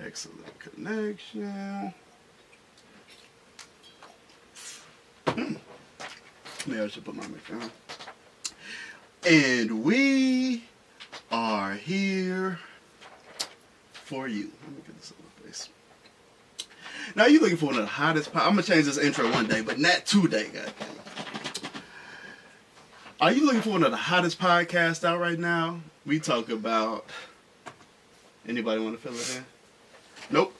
Excellent connection. Maybe I should put my mic down. And we are here for you. Let me get this on my face. Now, you looking for one of the hottest... I'm going to change this intro one day, but not today, goddamn. Are you looking for one of the hottest podcasts out right now? We talk about... Anybody want to fill it in? Nope.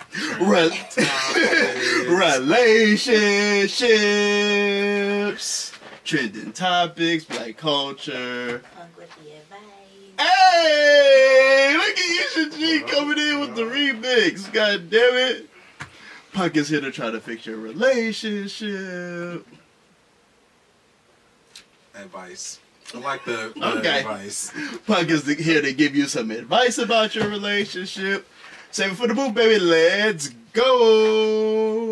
Relationships, trending topics, black culture. With the advice. Hey, look at Isha G coming in with the remix. God damn it. Punk is here to try to fix your relationship. Advice. I like the advice. Punk is here to give you some advice about your relationship. Save it for the booth, baby. Let's go.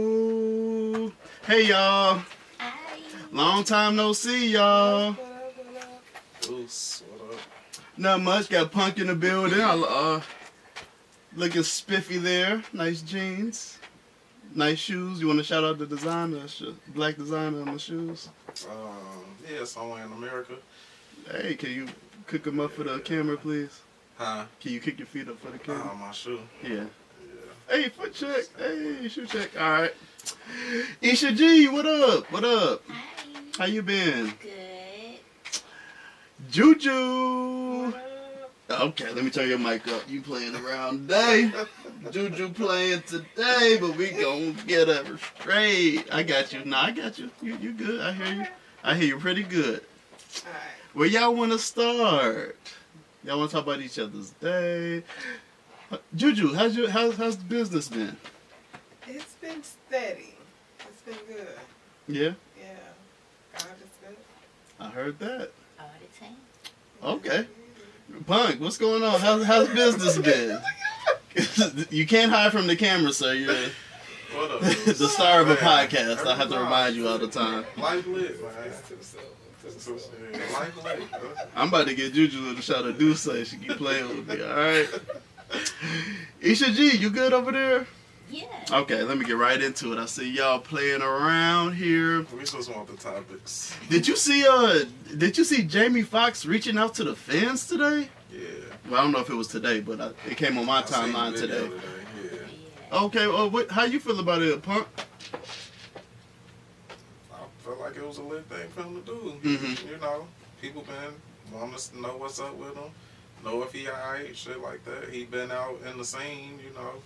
Hey, y'all. Hi. Long time no see, y'all. Goose, what up? Not much. Got Punk in the building. Looking spiffy there. Nice jeans. Nice shoes. You want to shout out the designer, black designer on the shoes? Yeah, somewhere in America. Hey, can you cook them up for the camera, please? Huh? Can you kick your feet up for the camera? My shoe. Yeah. Hey, foot check. Hey, shoe check. All right. Isha G, what up? What up? Hi. How you been? Good. Juju. Okay, let me turn your mic up. You playing around today. Juju playing today, but we gonna get her straight. I got you. Nah, I got you. You good. I hear you. I hear you pretty good. All right. Where y'all want to start? Y'all want to talk about each other's day? Juju, how's the business been? It's been steady. It's been good. Yeah? Yeah. God is good. I heard that. All the time. Okay. Punk, what's going on? How's business been? You can't hide from the camera, sir. You're What up? the star of a podcast. I have to remind you all the time. Life lit, man. It's too soon. Life lit. I'm about to get Juju to shout a do say. She keep playing with me, alright? Isha G, you good over there? Yeah. Okay, let me get right into it. I see y'all playing around here. We just want the topics. Did you see Jamie Foxx reaching out to the fans today? Yeah. Well, I don't know if it was today, but it came on my I seen timeline the video today. Yeah. Okay, how you feel about it, Punk? I felt like it was a lit thing for him to do. Mhm. You know, people been wanting us to know what's up with him, know if he alright, shit like that. He been out in the scene, you know,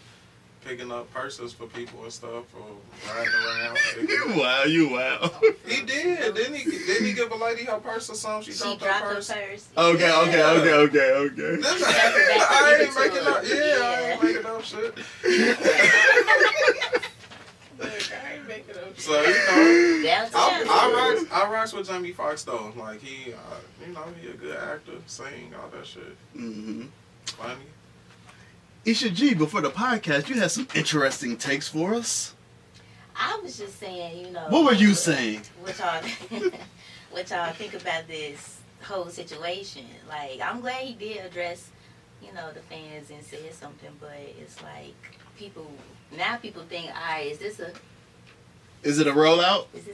picking up purses for people and stuff, or riding around. You wow. He did. Didn't he give a lady her purse or something? She dropped her purse. Okay. I ain't making up. Yeah, I ain't making up shit. Look, I ain't making up. So you know, Downtown. I rocks with Jamie Foxx though. Like he, you know, he a good actor, sing all that shit. Mm-hmm. Funny. Isha G, before the podcast, you had some interesting takes for us. I was just saying, you know. What were you saying? What y'all think about this whole situation? Like, I'm glad he did address, you know, the fans and said something, but it's like people think, all right, is this a rollout? Is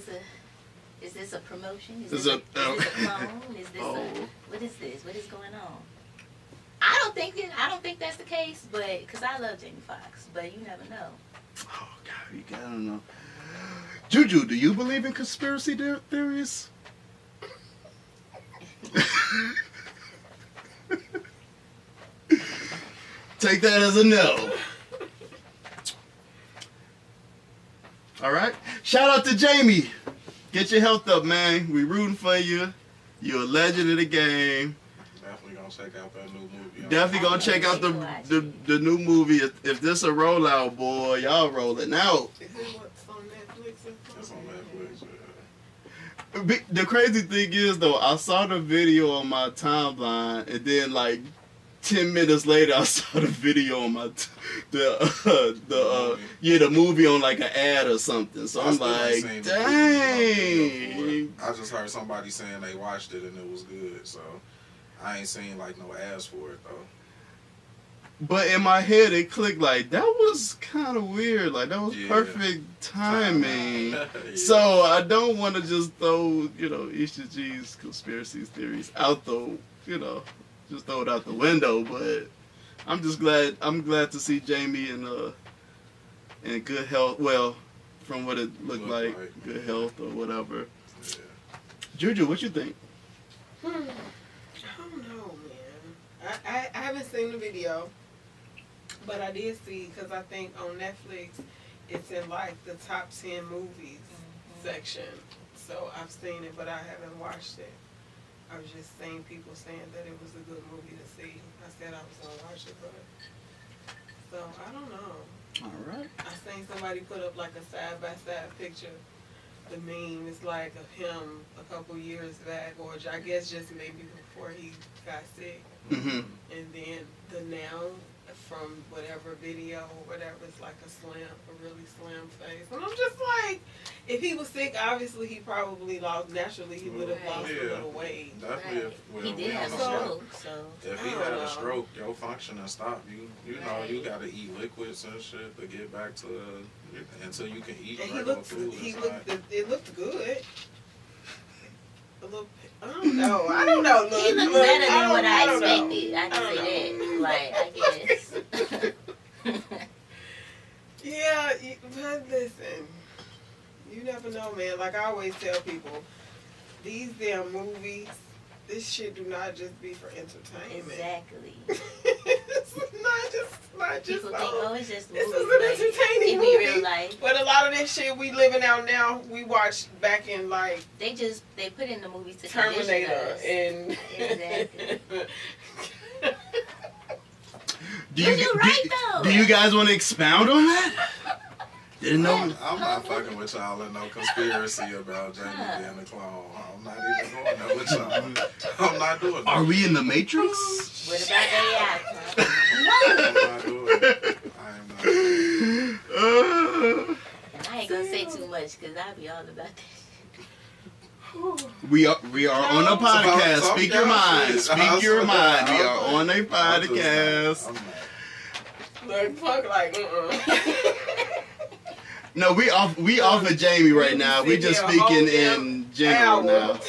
this a promotion? Is Is this a oh. clone? Is this what is this? What is going on? I don't think that's the case, but because I love Jamie Foxx, but you never know. Oh God, I don't know. Juju, do you believe in conspiracy theories? Take that as a no. All right. Shout out to Jamie. Get your health up, man. We rooting for you. You're a legend of the game. Definitely gonna check out that new movie. Definitely gonna check out the new movie. If this a rollout, boy, y'all rolling out. Is it what's on Netflix? It's on Netflix. The crazy thing is though, I saw the video on my timeline, and then like 10 minutes later, I saw the video on my the movie on like an ad or something. So I'm like, dang. I just heard somebody saying they watched it and it was good, so I ain't seen like no ads for it though. But in my head, it clicked like, that was kind of weird. Like, that was perfect timing. Yeah. So I don't want to just throw, Isha G's conspiracy theories out the, just throw it out the window. But I'm just glad. I'm glad to see Jamie in good health. Well, from what it looked like, good health or whatever. Yeah. Juju, what you think? I don't know, man. I haven't seen the video, but I did see, because I think on Netflix it's in like the top 10 movies section. So I've seen it, but I haven't watched it. I was just seeing people saying that it was a good movie to see. I said I was going to watch it, but so I don't know. All right. I seen somebody put up like a side-by-side picture. The meme is like of him a couple years back, or I guess just maybe before he got sick. Mm-hmm. And then the now from whatever video or whatever, it's like a really slim face. And I'm just like, if he was sick, obviously he probably naturally he would have lost a little weight. Definitely. Right. He did have a stroke, so. If he had a stroke, your functioning stopped. You know, you gotta eat liquids and shit to get back to until you can eat and regular food. It looked good. A little, I don't know. Look, He looked better than what I expected. I can say that. Like, I guess. Yeah, but listen, you never know, man. Like I always tell people, these damn movies, this shit do not just be for entertainment. Exactly. It's not just. People think, oh, it's just movies. This is an entertaining movie. movie. Real life. But a lot of this shit we living out now, we watched back in like They put in the movies to Terminator us. and. Exactly. Do though. you guys want to expound on that? Didn't know. I'm not fucking with y'all in no conspiracy about Jamie being a clone. I'm not even going there with y'all. I'm not doing that. Are we in the Matrix? What about AI? I'm not doing it. I am not doing it. I ain't gonna say too much because I be all about that. We are on a podcast. Some Speak your mind. shit. Speak your mind. We are on a I'm podcast. not. Look, fuck like, No, we off of Jamie right now. We just speaking in general now.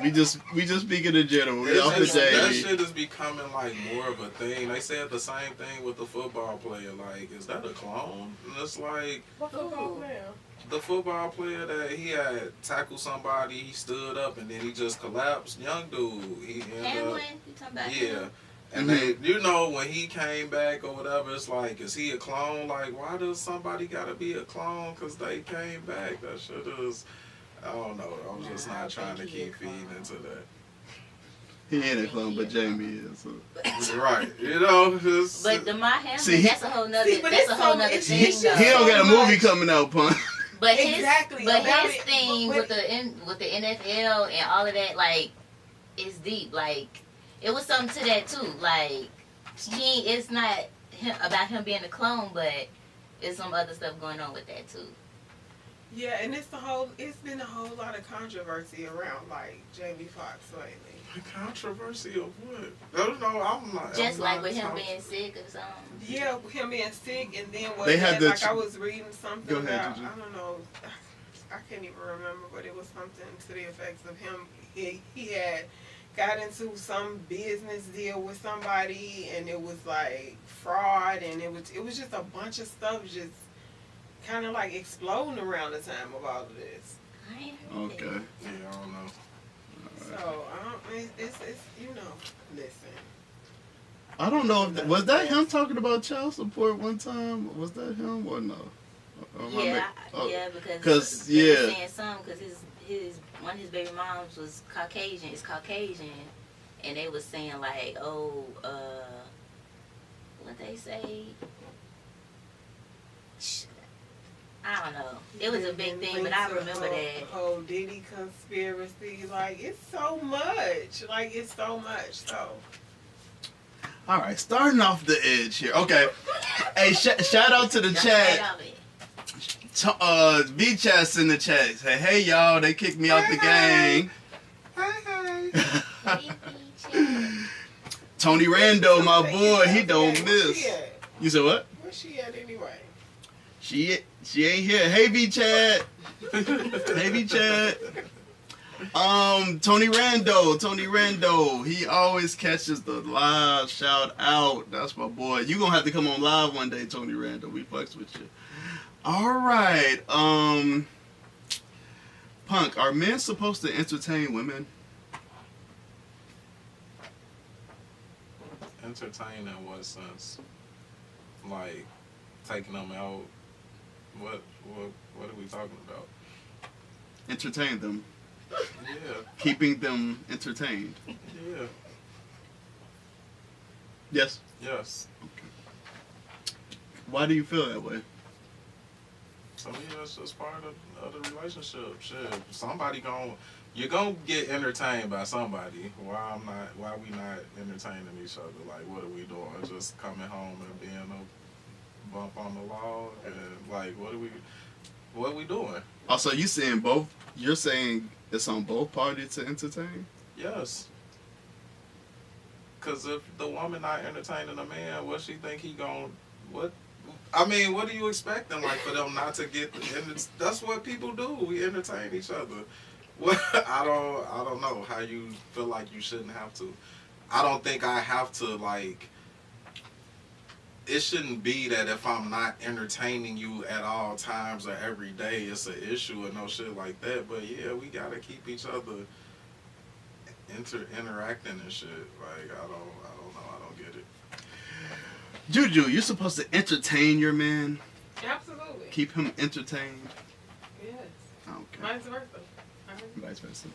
We just speaking in general. We off of That Jamie. shit is becoming like more of a thing. They said the same thing with the football player. Like, is that a clone? And it's like what football player? the football player that he had tackled somebody, he stood up and then he just collapsed. Young dude. He ended Hamlin, up, you talking about yeah. him? And they, when he came back or whatever, it's like, is he a clone? Like, why does somebody gotta be a clone? Cause they came back. That shit is, I don't know. I'm just not trying to keep feeding into that. He ain't a clone, but Jamie is. Right, it's, But the My Hamlin, See, that's a whole nother. but That's it's a whole so- nother it's thing. just though. He don't got a movie much. coming out, pun. But his, Exactly, but about his it, thing but- with the NFL and all of that, like, is deep. Like, it was something to that too. Like, it's not about him being a clone, but it's some other stuff going on with that too. Yeah, and it's been a whole lot of controversy around like Jamie Foxx lately. controversy of what? I'm not. Just I'm like not with him talking- being sick or something. Yeah, him being sick, and then what? They had the like I was reading something Go ahead, about. Gigi. I don't know. I can't even remember, but it was something to the effects of him. He had got into some business deal with somebody, and it was like fraud, and it was just a bunch of stuff just kind of like exploding around the time of all of this. I ain't heard Okay. that. Yeah, I don't know. So it's listen. I don't know if was that him talking about child support one time. Was that him or no? Or am I Yeah, oh, yeah, because 'cause, they were yeah. saying something because his one of his baby moms was Caucasian. It's Caucasian, and they was saying like, oh, what they say. I don't know. It was a big thing, but I remember that. Whole Diddy conspiracy, like it's so much, So All right, starting off the edge here. Okay, hey, shout out to the Jump chat. right off it. V-Chat's in the chat. Say, hey y'all, they kicked me out the gang. Hey, Hey, Peach. Tony Rando, my Say boy, it. he don't Where miss. she at? You said what? Where's she at anyway? She ain't here. Hey, B Chad. Hey, B Chad. Tony Rando. He always catches the live shout out. That's my boy. You gonna have to come on live one day, Tony Rando. We fucks with you. All right. Punk, are men supposed to entertain women? Entertain in what sense? Like taking them out. What are we talking about? Entertain them. Yeah. Keeping them entertained. Yeah. Yes. Yes. Why do you feel that way? To me, that's just part of the relationship. Shit, you're gonna get entertained by somebody. Why we not entertaining each other? Like, what are we doing? Just coming home and being a bump on the log, and like, what are we doing? Also, you saying both? You're saying it's on both parties to entertain? Yes. Cause if the woman not entertaining a man, what she think he gon' what? I mean, what are you expecting? Like, for them not to get? And that's what people do. We entertain each other. What? I don't know how you feel like you shouldn't have to. I don't think I have to, like. It shouldn't be that if I'm not entertaining you at all times or every day, it's an issue or no shit like that. But yeah, we gotta keep each other interacting and shit. Like, I don't know. I don't get it. Juju, you're supposed to entertain your man. Absolutely. Keep him entertained. Yes. Okay. Vice versa. Vice versa.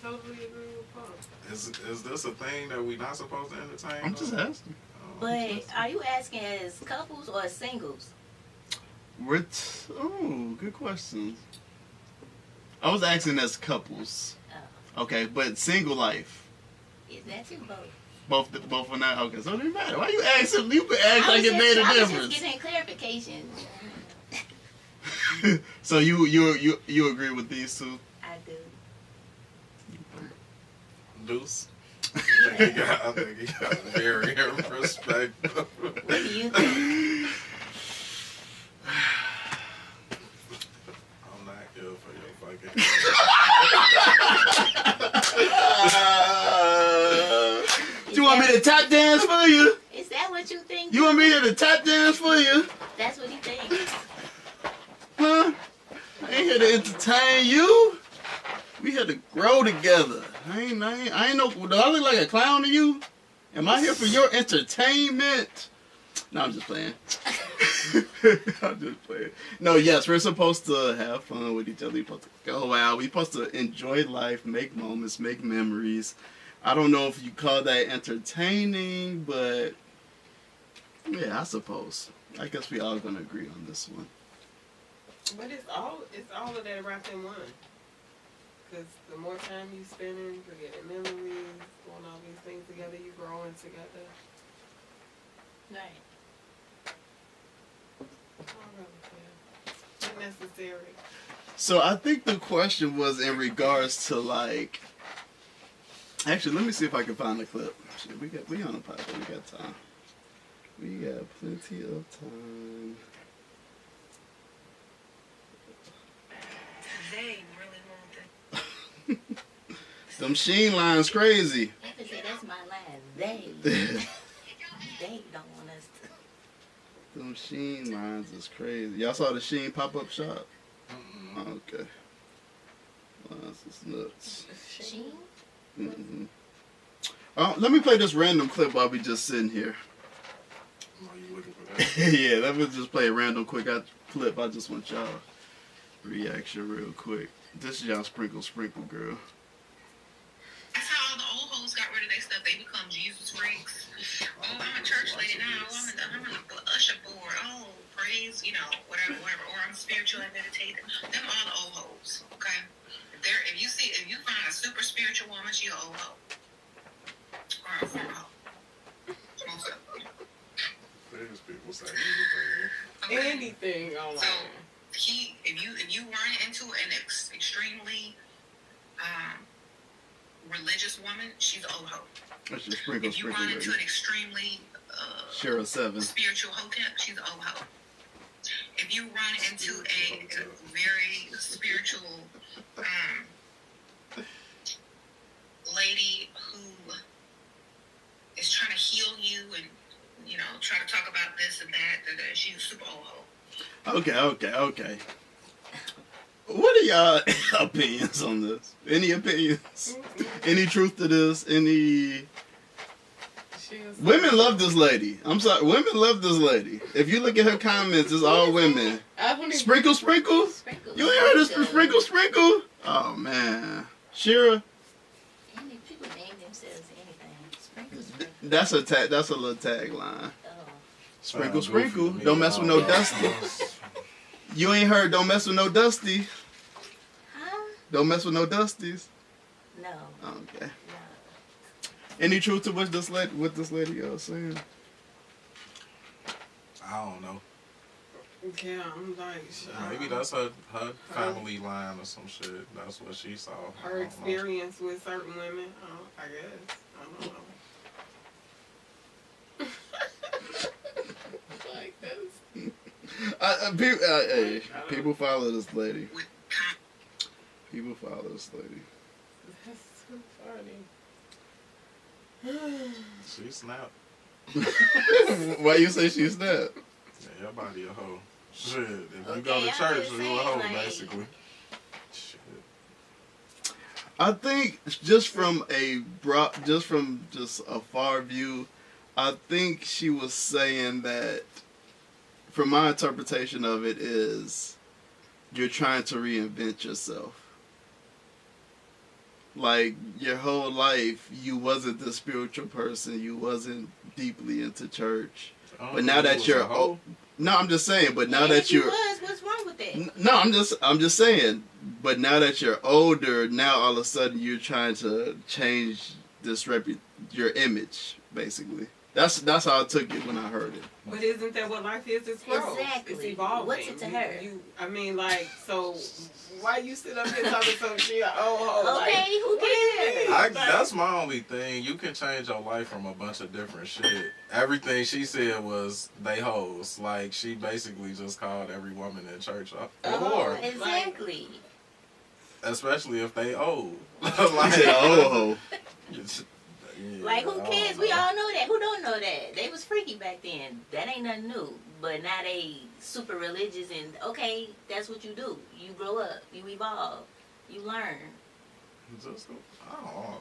Totally agree with Punk. Is this a thing that we not supposed to entertain? I'm just asking. But are you asking as couples or as singles? Good question. I was asking as couples. Oh. Okay, but single life. Is that too both? Both are not. Okay, so it doesn't matter. Why you asking? You could act like it made a I was difference. just getting clarification. So you agree with these two? I do. Deuce. I think he got very respectful. What do you think? I'm not here for your fucking. You want me to tap dance for you? Is that what you think? You want me to tap dance for you? That's what he thinks. Huh? I ain't here to entertain you. We had to grow together. I ain't no. Do I look like a clown to you? Am I here for your entertainment? No, I'm just playing. I'm just playing. No, yes, we're supposed to have fun with each other. We're supposed to go out. We're supposed to enjoy life, make moments, make memories. I don't know if you call that entertaining, but yeah, I suppose. I guess we all gonna agree on this one. But it's all of that wrapped in one. Because the more time you spending, creating memories, doing all these things together, you growing together. Right. Not necessary. So I think the question was in regards to like. Actually, let me see if I can find the clip. Shit, we on a podcast. We got time. We got plenty of time. They really want it. Them Sheen lines crazy. I have to say that's my line. They don't want us to. Them Sheen lines is crazy. Y'all saw the Sheen pop-up shop? Mm-mm. Okay. Lines is nuts. Sheen? Mm-hmm. Let me play this random clip while we just sitting here. Are you looking for that? Yeah, let me just play a random quick clip. I just want y'all reaction real quick. This is y'all sprinkle girl. That's how all the old hoes got rid of their stuff. They become Jesus freaks. Oh, I'm a church lady now. Oh, I'm on the usher board. Oh, praise, whatever. Or I'm spiritual and meditating. Them all the old hoes, okay? If you find a super spiritual woman, she an old hoe. Or a former hoe. Most of them. There's people say anything. Okay? Anything online. So if you run into an extremely religious woman, she's an old hoe. That's just sprinkle, If you sprinkle, run into lady. an extremely Share a 7. spiritual hotep, she's an old hoe. If you run into a very spiritual lady who is trying to heal you and, you know, try to talk about this and that, she's a super old hoe. Okay. What are y'all opinions on this? Any opinions? Any truth to this? Any... Women love this lady. I'm sorry. Women love this lady. If you look at her comments, it's all women. Sprinkle, sprinkle? You ain't heard of sprinkle, sprinkle? Oh, man. Shira? People name themselves anything. Sprinkle, sprinkle. That's a little tagline. Oh. Sprinkle, sprinkle. Don't mess with no Dusty. You ain't heard don't mess with no Dusty. Huh? Don't mess with no Dusties. No. Okay. No. Any truth to what this lady saying? I don't know. Yeah, I'm like, Maybe that's her family line or some shit. That's what she saw. her experience with certain women. I guess. I don't know. People follow this lady. People follow this lady. That's so funny. She snapped. Why you say she snapped? Yeah, your body a hoe. Shit, if you Okay, go to I'm church, just you a saying, hoe, like- basically. Shit. I think just from a far view, I think she was saying that, from my interpretation of it, is you're trying to reinvent yourself. Like, your whole life, you wasn't the spiritual person. You wasn't deeply into church. But now that you're old, no, I'm just saying. But now that you're, what's wrong with that? no, I'm just saying. But now that you're older, now all of a sudden you're trying to change this your image, basically. That's how I took it when I heard it. But isn't that what life is? It's growth. Exactly. It's evolving. What's it to her? I mean, like, so why you sit up here talking some shit? Oh, Okay, like, who cares? That's my only thing. You can change your life from a bunch of different shit. Everything she said was they hoes. Like, she basically just called every woman in church a whore. Exactly. Especially if they old. I said, oh, Yeah, Like, who I don't cares? We know. all know that. Who don't know that? They was freaky back then. That ain't nothing new. But now they super religious and, okay, that's what you do. You grow up. You evolve. You learn. Just, I don't know.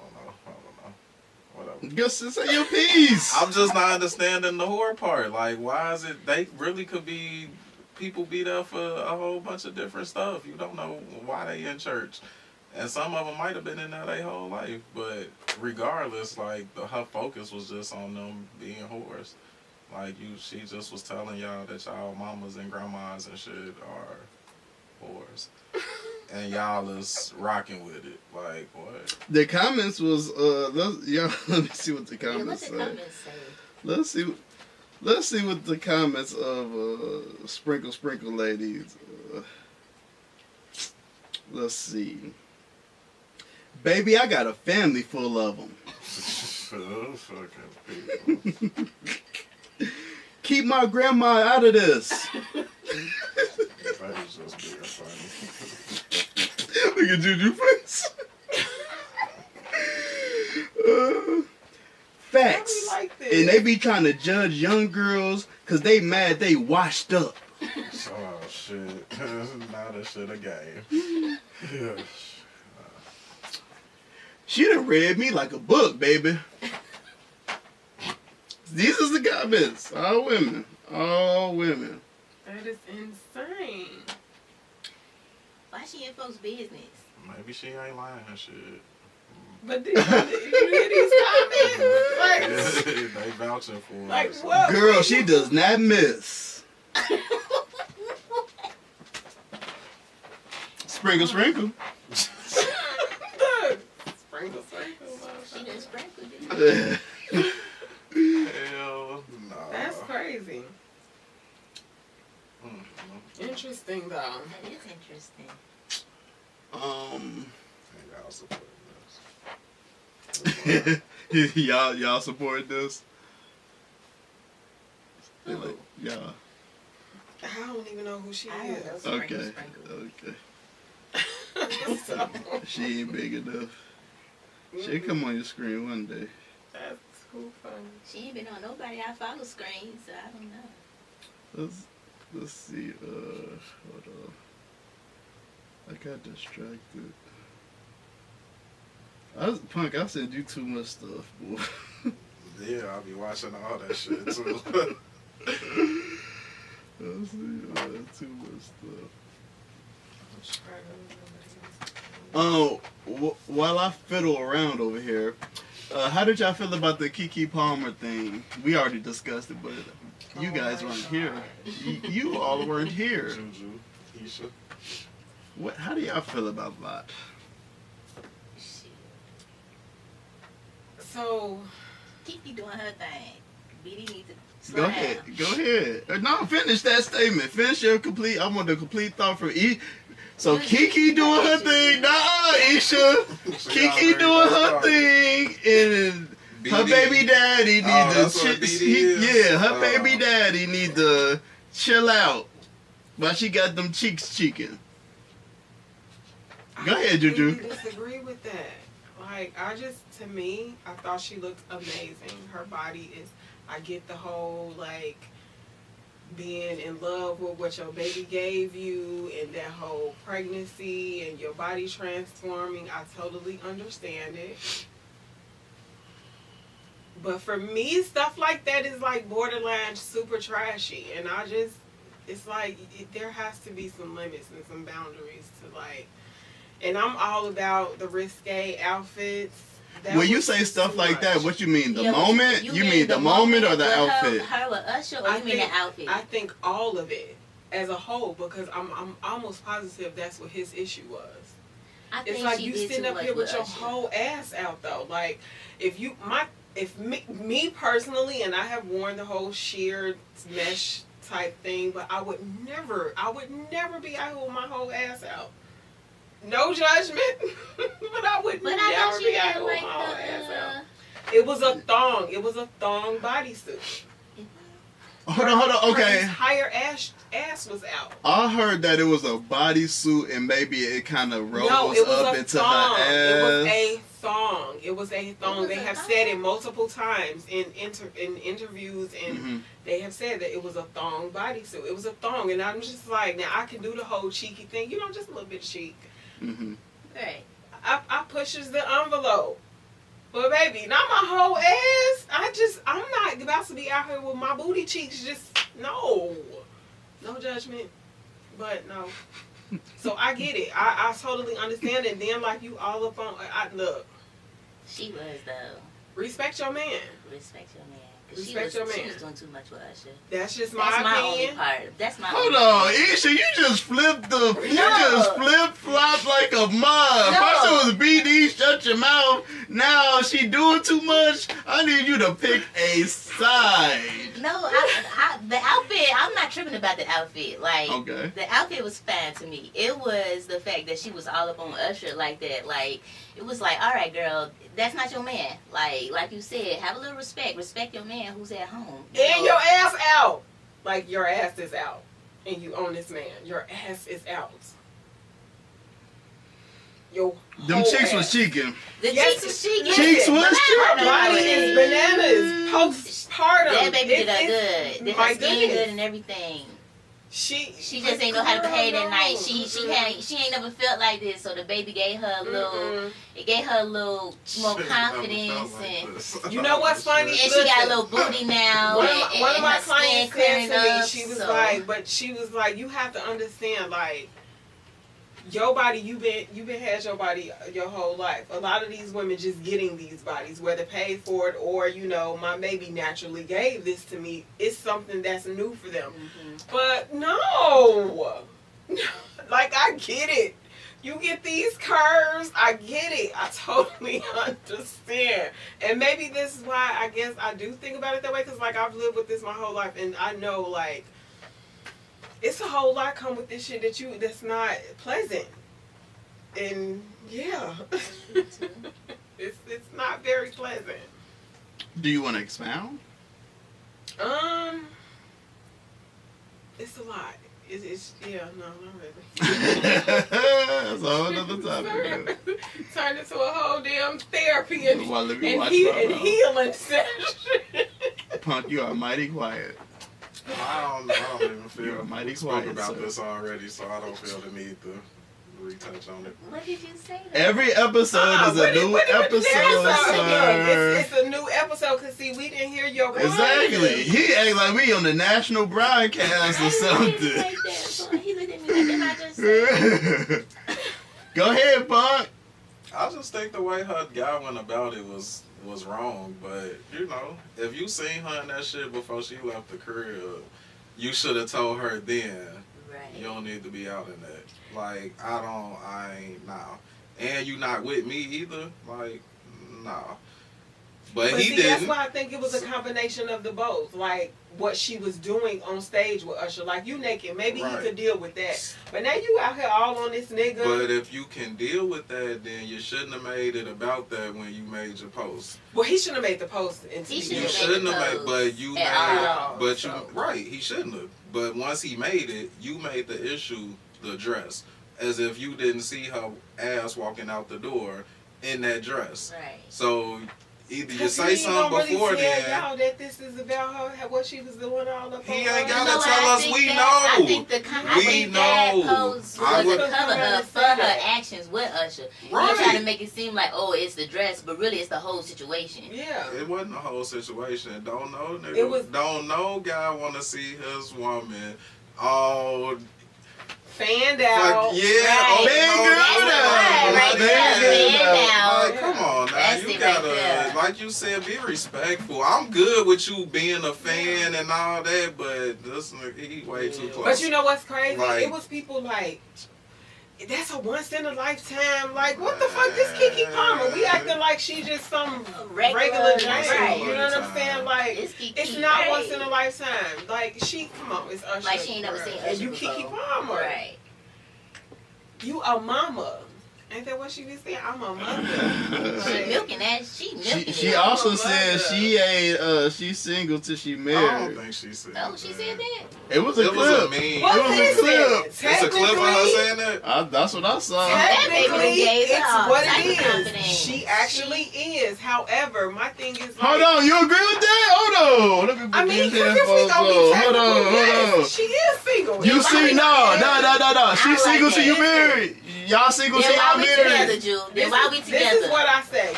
Whatever. just to say your piece. I'm just not understanding the whore part. Like, why is it they really could be people be there for a whole bunch of different stuff. You don't know why they in church. And some of them might have been in there their whole life, but regardless, like her focus was just on them being whores. Like she just was telling y'all that y'all mamas and grandmas and shit are whores, and y'all is rocking with it. Like what? The comments was let me see what the Yeah, what comments the say. comments say? Let's see what the comments of sprinkle ladies. Let's see. Baby, I got a family full of them. Fucking people. Keep my grandma out of this. That is just being funny. Look at Juju face. Facts. Like this? And they be trying to judge young girls because they mad they washed up. Oh shit. Now that shit a game. Yeah. She done read me like a book, baby. These is the comments. All women. All women. That is insane. Why she in folks' business? Maybe she ain't lying and shit. But did you hear these comments? They vouching for her. Like so. what? Girl, she does not miss. Sprinkle, sprinkle. Sprinkle. She done sprinkled it. Hell no. That's crazy. Interesting though. That is interesting. Ain't y'all supporting this. y'all support this? They like, y'all. I don't even know who she I don't is. know. Okay. Okay. So, She ain't big enough. She'll come on your screen one day. that's too funny. She ain't been on nobody I follow screen, so I don't know. Let's see. Hold on. I got distracted. Punk, I sent you too much stuff, boy. Yeah, I'll be watching all that shit too. Let's see. Too much stuff. While I fiddle around over here, how did y'all feel about the Keke Palmer thing? We already discussed it, but you guys weren't here. You all weren't here. Juju, Isha. What? How do y'all feel about that? So, Kiki doing her thing. BD needs to slow Go down. ahead. Go ahead. No, finish that statement. Finish your complete. I want the complete thought from E. So Kiki doing her thing. Nah, Isha. Kiki doing her thing, and her BD. baby daddy need that's to. what BD is? Yeah, her baby daddy need to chill out while she got them cheeks cheeking. Go ahead, Juju. I disagree with that. Like, to me, I thought she looked amazing. Her body is, I get the whole, like, being in love with what your baby gave you and that whole pregnancy and your body transforming. I totally understand it. But for me, stuff like that is like borderline super trashy. And it's like, there has to be some limits and some boundaries to like, and I'm all about the risque outfits. That When you was say just stuff too like much. that, what you mean? The Yeah, moment? You mean the moment or the with outfit? Her with Usher, or I you mean think- the outfit? I think all of it as a whole, because I'm almost positive that's what his issue was. I think It's like she you did sitting too up much here with your Usher. whole ass out though. Like if me personally, and I have worn the whole sheer mesh type thing, but I would never be out here with my whole ass out. No judgment, but I would But I never thought she be out had here with like my whole ass out. the. It was a thong. It was a thong bodysuit. Hold on. Her Okay. entire ass was out. I heard that it was a bodysuit and maybe it kind of rose No, it was up a into thong. her ass. It was a thong. It was a thong. was They a have thong? said it multiple times in interviews, and Mhm. they have said that it was a thong bodysuit. It was a thong, and I'm just like, now I can do the whole cheeky thing, just a little bit cheek. Mhm. Right. I pushes the envelope. But baby, not my whole ass. I'm not about to be out here with my booty cheeks. Just no judgment, but no. So I get it. I totally understand it. And then like you all up on, look, She was though. respect your man. Respect your man. 'Cause Respect your she man. was doing too much with Usher. That's just That's my only opinion. part. That's my Hold only on, Isha, you just flipped No. flip-flop like a mug. No. First it was BD, shut your mouth. Now she doing too much. I need you to pick a side. No, the outfit, I'm not tripping about the outfit. Like, Okay. the outfit was fine to me. It was the fact that she was all up on Usher like that. Like, it was like, all right, girl, that's not your man. Like you said, have a little respect. Respect your man who's at home. And your ass out. Like your ass is out. And you own this man. Your ass is out. Your Them whole chicks ass. was cheeking. The Yes, cheeks was cheeky. Cheeks was Her cheeky. body is bananas. Postpartum. That baby did her It's- good. Did my her skin goodness. good and everything. She just ain't know how to behave that night. Mm-mm. She ain't never felt like this. So the baby gave her a little. Mm-mm. It gave her a little more Shit, confidence never felt like and. this. You know what's funny? And she got a little booty now, One and of my her skin clients clearing said to me, up. she was so. like, you have to understand, like, your body, you've been had your body your whole life. A lot of these women just getting these bodies, whether paid for it or, my baby naturally gave this to me. It's something that's new for them. Mhm. But no, like I get it. You get these curves, I get it. I totally understand. And maybe this is why I guess I do think about it that way, because like I've lived with this my whole life, and I know like it's a whole lot come with this shit that's not pleasant. And yeah, it's not very pleasant. Do you want to expound? It's a lot. It's no, not really. That's a whole other topic. Turned into a whole damn therapy and healing session. Punk, you are mighty quiet. I don't even feel You're mighty we spoke quiet, about sir. this already, so I don't feel the need to retouch on it. What did you say? Every episode is a new episode, sir. It's a new episode, because see, we didn't hear your voice. Exactly. He act like we on the national broadcast or something. He like that, so he looked at me like, didn't I just say? Go ahead, Punk. I just think the way her guy went about it was wrong, but you know, if you seen her in that shit before she left the crib, you should have told her then. Right. You don't need to be out in that. Like, I ain't, nah. And you not with me either. Like, nah. But he see, didn't. that's why I think it was a combination of the both. Like, what she was doing on stage with Usher. Like, you naked. Maybe he could deal with that. But now you out here all on this nigga. But if you can deal with that, then you shouldn't have made it about that when you made your post. Well, he shouldn't have made the post. He You shouldn't have made, but you made, all, but so. you, right, he shouldn't have. But once he made it, you made the issue the dress. As if you didn't see her ass walking out the door in that dress. Right. So either you say something really before tell then. y'all that this is about her, what she was doing all up. He ain't You know gotta what, tell I us. think We that- know. I think We that know. post I was would- to cover up for her actions with Usher. Right. You try to make it seem like, oh, it's the dress, but really it's the whole situation. Yeah. It wasn't a whole situation. Don't know, nigga. It was- Don't know guy want to see his woman all Fanned out. yeah, Right. Right there. Like, come on now, That's you it gotta, right there. like you said, be respectful. I'm good with you being a fan and all that, but this nigga, he way too close. But you know what's crazy? Like- It was people like, that's a once in a lifetime. Like, what the fuck, this Keke Palmer? We acting like she just some regular Jane. right. You know what I'm saying? Like, It's Keke, it's not right. once in a lifetime. Like, come on, it's Usher. Like she ain't never seen And Usher you before. Keke Palmer. Right. You a mama. Ain't that what she be saying? I'm a mother. She Like, milking that. She milking She it. also Oh, said mother. she ain't she's single till she I don't married. think she said Oh, she said that? It was a It was clip. a meme. What It was a is clip. it? It's a clip of her saying that. That's what I saw. Technically, gave her it's all what type of it is. confidence. She actually is. However, my thing is like, Hold on, you agree with that? Hold on. Let me put I mean, these because if we headphones gonna be on. technical, Hold on. she is single. You If see, I- no. She I single like till you that. married. Y'all single till Then why y'all we together, married. Jew? This Then why we is- together?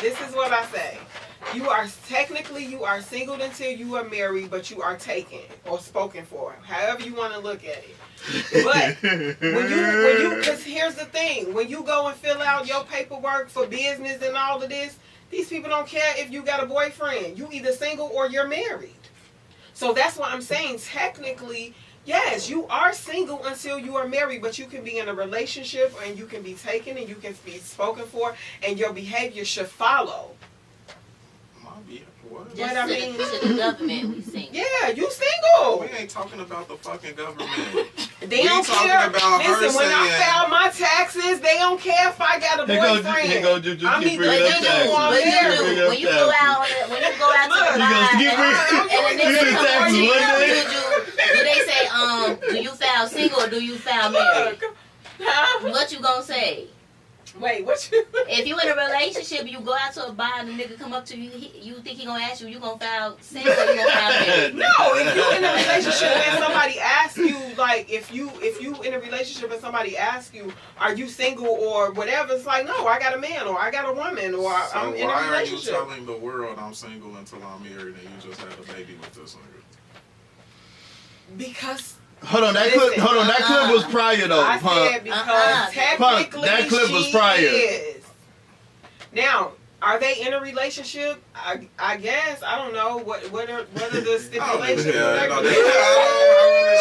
This is what I say. You are single until you are married, but you are taken or spoken for, however you want to look at it. But when you, because here's the thing, when you go and fill out your paperwork for business and all of this, these people don't care if you got a boyfriend. You either single or you're married. So that's why I'm saying technically, yes, you are single until you are married, but you can be in a relationship and you can be taken and you can be spoken for, and your behavior should follow. What? Just What I to, mean- to the government, we sing. Yeah, you single. We ain't talking about the fucking government. They We don't talking care. about her Listen, when I saying- file my taxes, they don't care if I got a boyfriend. Here go Juju. I'm Keep either bringing up single taxes. or But married. you, when you go out, to the You bar, gonna keep and a bringing nigga come taxes on you, one day? do they say, do you file single or do you file married? Look, huh? What you gonna say? Wait, what you? If you in a relationship, you go out to a bar and the nigga come up to you, you think he gonna ask you gonna file single or you gonna file married? No, if you in a relationship and somebody asks you, like, if you in a relationship and somebody asks you, are you single or whatever, it's like, no, I got a man or I got a woman or So I'm in a why are you relationship. telling the world I'm single until I'm married and you just had a baby with this nigga? Because Hold on, that Listen, clip was prior though, I Punk. said because technically That clip was she prior. is. Now, are they in a relationship? I guess I don't know what are the stipulations.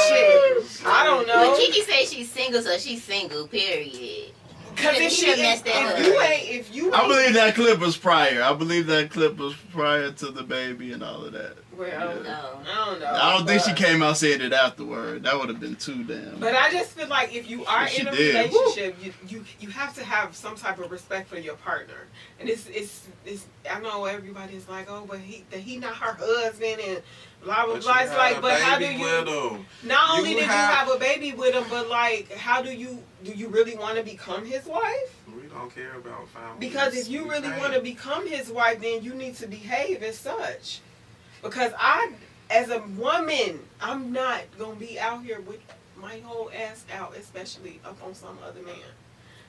Shit, I don't know. When Kiki says she's single, so she's single, period. Because if He done messed that up. if you I ain't, believe that clip was prior. I believe that clip was prior to the baby and all of that. well, Yeah. I don't know. I don't think she but- came out saying it afterward. That would have been too damn. But I just feel like if you are She in a did. relationship, you have to have some type of respect for your partner. And it's I know everybody's like, oh, but he not her husband and blah blah But blah. you It's had like, a but how do baby you? with him. Not only You did you have- have a baby with him, but like, how do you really want to become his wife? We don't care about family. Because if you really want to become his wife, then you need to behave as such. Because as a woman, I'm not gonna be out here with my whole ass out, especially up on some other man.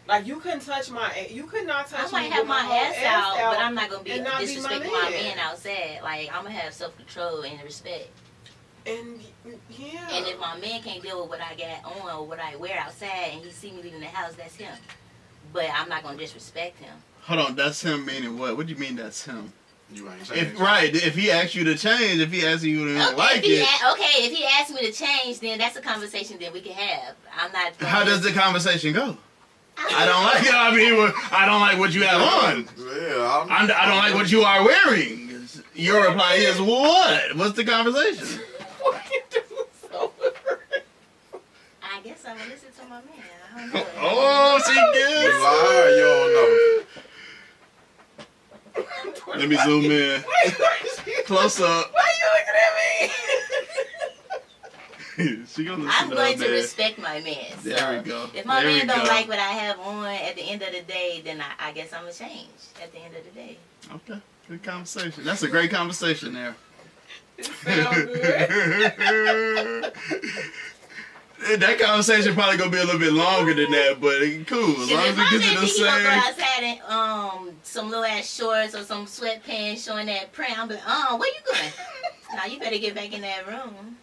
Like you couldn't touch you could not touch I me might with have my whole ass out, but I'm not gonna be and not be my disrespecting my man. man outside. Like I'm gonna have self control and respect. And yeah. And if my man can't deal with what I got on or what I wear outside, and he see me leaving the house, that's him. But I'm not gonna disrespect him. Hold on, that's him meaning what? What do you mean that's him? You ain't changed. If he asks you to change, if he asks you to like it. If he asks me to change, then that's a conversation that we can have. I'm not. How does the conversation go? I don't like it. I mean, I don't like what you have on. Yeah, I don't like what you are wearing. Your reply is what? What's the conversation? I guess I'm gonna listen to my man. I don't know. Oh, she You gets. lie, you don't know. Let me zoom in. Close up. Why are you looking at me? She gonna listen I'm to going her to man. respect my man. So There we go. if my There man we don't go. like what I have on at the end of the day, then I guess I'm gonna change at the end of the day. Okay, good conversation. That's a great conversation there. It sounds good. That conversation probably gonna be a little bit longer than that, but cool. As long as If my we man get to the think he gonna go same. outside in some little ass shorts or some sweatpants showing that print, I'm like, where you going? Now you better get back in that room.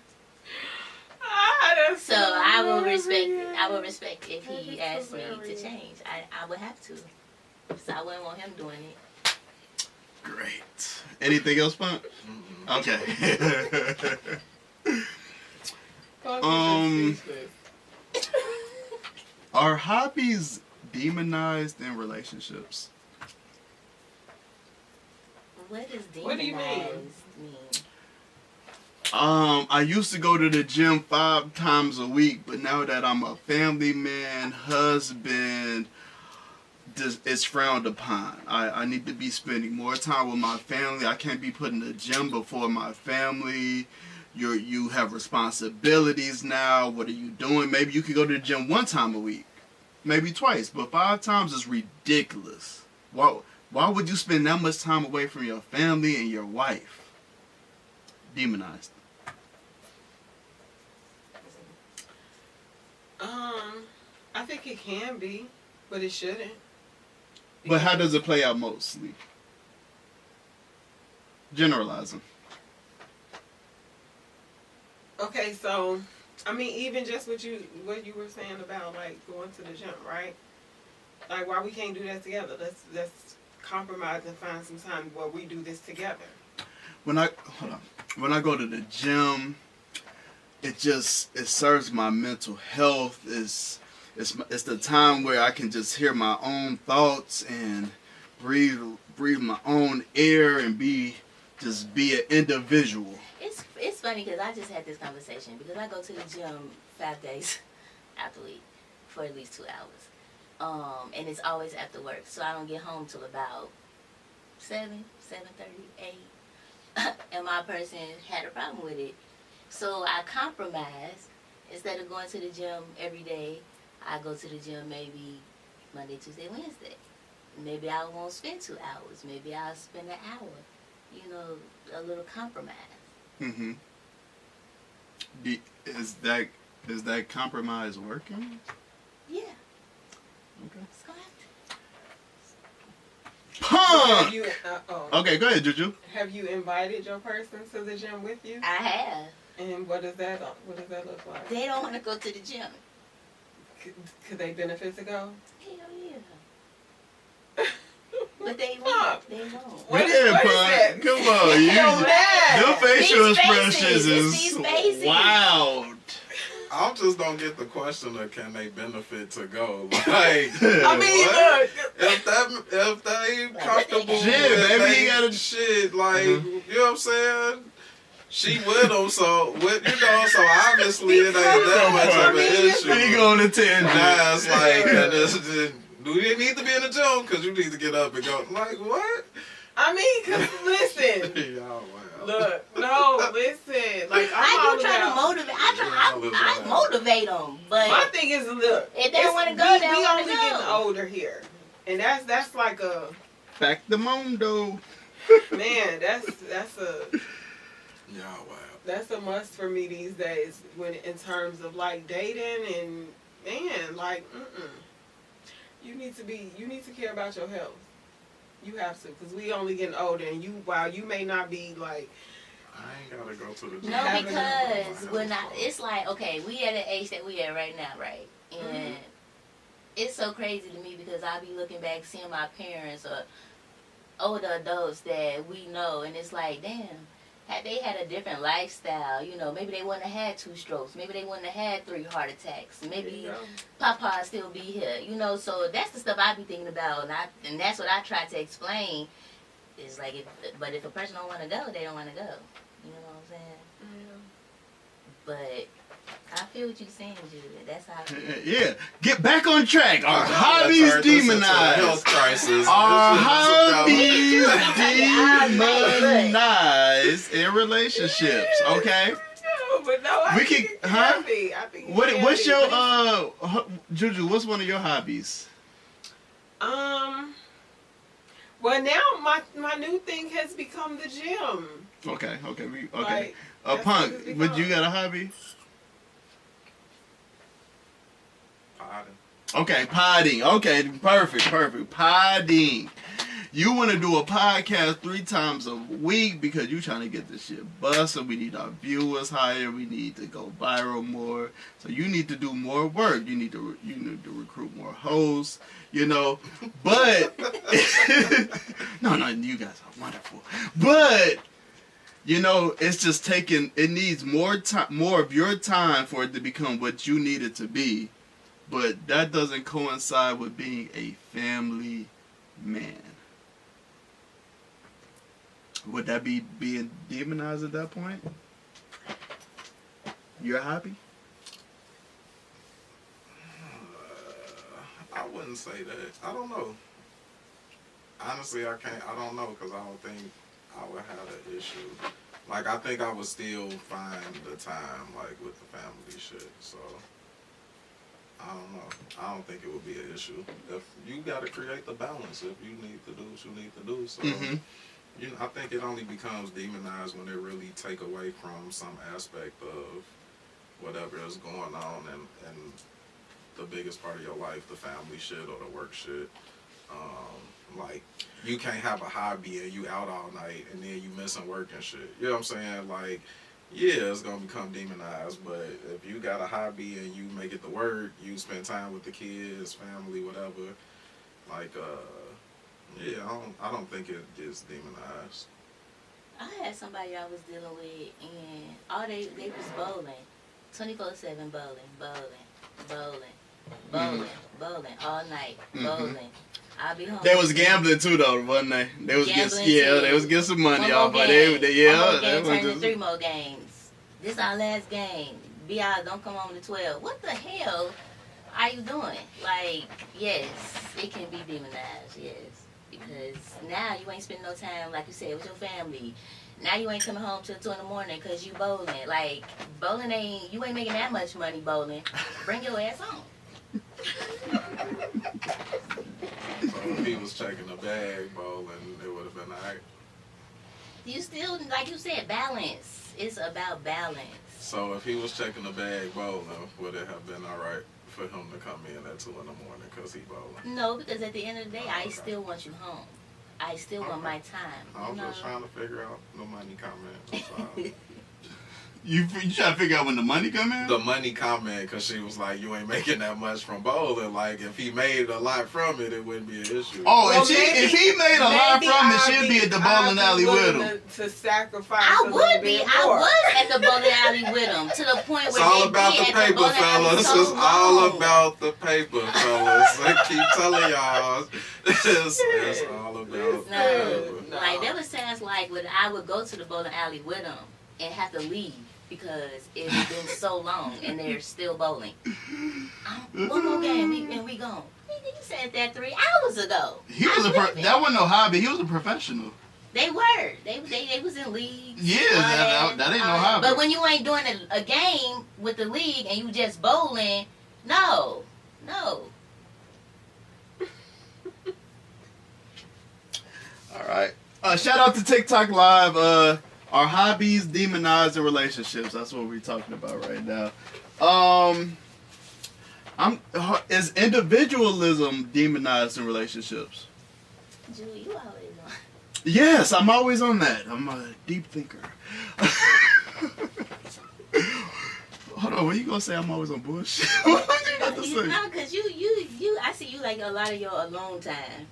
That's So I will respect. hilarious. I will respect if That he is asks me to hilarious. change. I would have to. So I wouldn't want him doing it. Great. Anything else, Punk? Okay. Are hobbies demonized in relationships? What does demonized What do you mean? mean? I used to go to the gym 5 times a week, but now that I'm a family man, husband, it's frowned upon. I need to be spending more time with my family. I can't be putting the gym before my family. You have responsibilities now. What are you doing? Maybe you could go to the gym 1 time a week, maybe twice, but 5 times is ridiculous. Why would you spend that much time away from your family and your wife? Demonized. I think it can be, but it shouldn't. But how does it play out mostly? Generalizing. Okay, so I mean, even just what you were saying about like going to the gym, right? Like, why we can't do that together? Let's compromise and find some time where we do this together. When I go to the gym, it serves my mental health. It's the time where I can just hear my own thoughts and breathe my own air and be an individual. It's funny because I just had this conversation because I go to the gym 5 days out the week for at least 2 hours, and it's always after work, so I don't get home till about 7:30, 8. And my person had a problem with it, so I compromised. Instead of going to the gym every day, I go to the gym maybe Monday, Tuesday, Wednesday. Maybe I won't spend 2 hours. Maybe I'll spend an hour. You know, a little compromise. Mm-hmm. Is that compromise working? Yeah. Okay. It's gonna have to. Punk! Have you, Okay, go ahead, Juju. Have you invited your person to the gym with you? I have. And what does that look like? They don't want to go to the gym. Could they benefit to go? Hell yeah. But they won't. They won't. What is Yeah, that? Punk. Come on, Yo, man. Your facial These faces, expressions it's is these faces. wild. I just don't get the question of can they benefit to go. Like, I mean, what? If they comfortable, Shit, if maybe they he gotta- shit, like, you know what I'm saying? She with him, so so obviously it ain't that much of an issue. He going to 10. Now it's like, do you need to be in the gym? Because you need to get up and go. Like, what? I mean, cause listen, Y'all wow. look, no, listen. Like I I'm do try to all about. motivate. I motivate them, but My thing is, look, if they don't want to go, they we don't want only to getting go. older here, and that's like a Back the Mondo. man. That's a. Y'all wow. That's a must for me these days when in terms of like dating and man, like you need to care about your health. You have to, because we only getting older, and while you may not be like I ain't gotta go to the gym. No, because when it's like, okay, we at an age that we at right now, right? And it's so crazy to me because I be looking back, seeing my parents or older adults that we know, and it's like, damn, had they had a different lifestyle, you know, maybe they wouldn't have had 2 strokes, maybe they wouldn't have had 3 heart attacks, maybe Papa still be here, you know. So that's the stuff I be thinking about, and that's what I try to explain. It's like, but if a person don't want to go, they don't want to go. You know what I'm saying? But I feel what you're saying, Julia. That's how I feel. Yeah. Get back on track. Our That hobbies turned this into a demonized. health crisis. Our This hobbies demonized in relationships. Okay. no, but no, I We think can- it huh? can be. I think it What's can your be. Juju? What's one of your hobbies? Well, now my new thing has become the gym. Okay. Okay. Like, Okay. that's Punk. what it's But you become. got a hobby? Potting. Okay, podding. Okay, perfect. Podding. You want to do a podcast 3 times a week because you trying to get this shit busted. We need our viewers higher. We need to go viral more. So you need to do more work. You need to recruit more hosts. You know, but no, you guys are wonderful. But you know, it's just taking. It needs more time, more of your time for it to become what you need it to be. But that doesn't coincide with being a family man. Would that be being demonized at that point? Your hobby? I wouldn't say that. I don't know. Honestly, I don't know because I don't think I would have an issue. Like, I think I would still find the time, like, with the family shit. So, I don't know. I don't think it would be an issue. If you got to create the balance, if you need to do what you need to do. So, you know, I think it only becomes demonized when they really take away from some aspect of whatever is going on and the biggest part of your life, the family shit or the work shit. Like, you can't have a hobby and you out all night and then you missing work and shit. You know what I'm saying? Like, yeah, it's going to become demonized, but if you got a hobby and you make it to work, you spend time with the kids, family, whatever, like, yeah, I don't think it is demonized. I had somebody I was dealing with, and all they was bowling, 24/7 bowling all night, bowling. I'll be home. They was gambling too, though, wasn't they? They was Gambling getting, too. they was getting some money One off, more but game. they One more that game was turned to just 3 more games. This our last game. Be out, don't come home to 12. What the hell are you doing? Like, yes, it can be demonized, yes. Because now you ain't spending no time, like you said, with your family. Now you ain't coming home till 2 in the morning because you bowling. Like, bowling you ain't making that much money bowling. Bring your ass home. So if he was checking a bag bowling, it would have been alright. You still, like you said, balance. It's about balance. So if he was checking a bag bowling, would it have been alright for him to come in at 2 in the morning because he bowling? No, because at the end of the day, I still want you home. I still want my time. I was you know? just trying to figure out the money comment. That's all. You try to figure out when the money come in? The money comment, because she was like, you ain't making that much from bowling. Like, if he made a lot from it, it wouldn't be an issue. Oh, Well, if he made a lot from it, she'd be at the bowling alley with him. To sacrifice. I a would little be. bit I more. was at the bowling alley with him to the point It's where all they about be the at the paper, bowling alley fellas. so It's all long. about the paper, fellas. I keep telling y'all. It's all about the paper. No. Like there was times like when I would go to the bowling alley with him and have to leave because it's been so long and they're still bowling. One more game and we gone. You said that 3 hours ago. He was that wasn't no hobby. He was a professional. They were. They was in leagues. Yeah, that ain't no hobby. But when you ain't doing a game with the league and you just bowling, no. All right. Shout out to TikTok Live. Our hobbies, demonized, and relationships. That's what we're talking about right now. Is individualism demonized in relationships? Julie, you always on. Yes, I'm always on that. I'm a deep thinker. Hold on, what you gonna say? I'm always on bullshit. What you got to say? No, cause you, I see you like a lot of your alone time.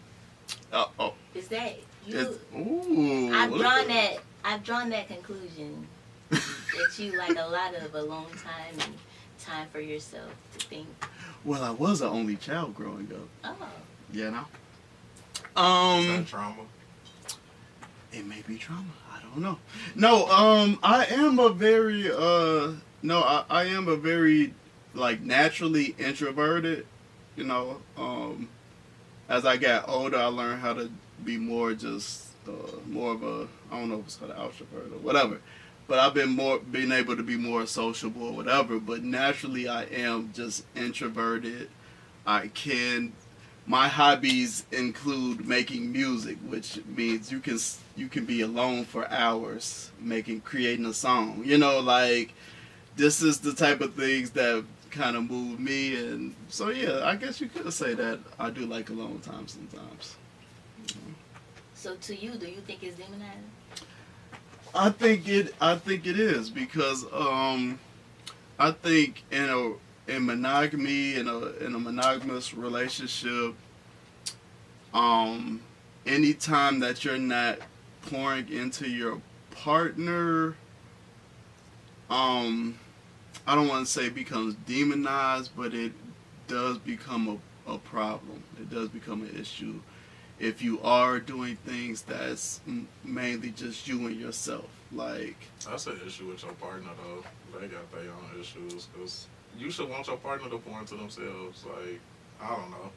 Oh. Is that you? Ooh. I've drawn that conclusion that you like a lot of alone time and time for yourself to think. Well, I was an only child growing up. Oh. Yeah, no. Is that trauma? It may be trauma. I don't know. No, I am a very I am a very like naturally introverted. You know, as I got older, I learned how to be more just more of a, I don't know if it's called an extrovert or whatever, but I've been able to be more sociable or whatever. But naturally, I am just introverted. My hobbies include making music, which means you can be alone for hours creating a song. You know, like this is the type of things that kind of move me, and so yeah, I guess you could say that I do like alone time sometimes. So to you, do you think it's demonized? I think it is because I think in monogamy, in a monogamous relationship, anytime that you're not pouring into your partner, I don't want to say it becomes demonized, but it does become a problem. It does become an issue if you are doing things that's mainly just you and yourself. Like, that's an issue with your partner, though. They got their own issues, because you should want your partner to pour into themselves. Like, I don't know.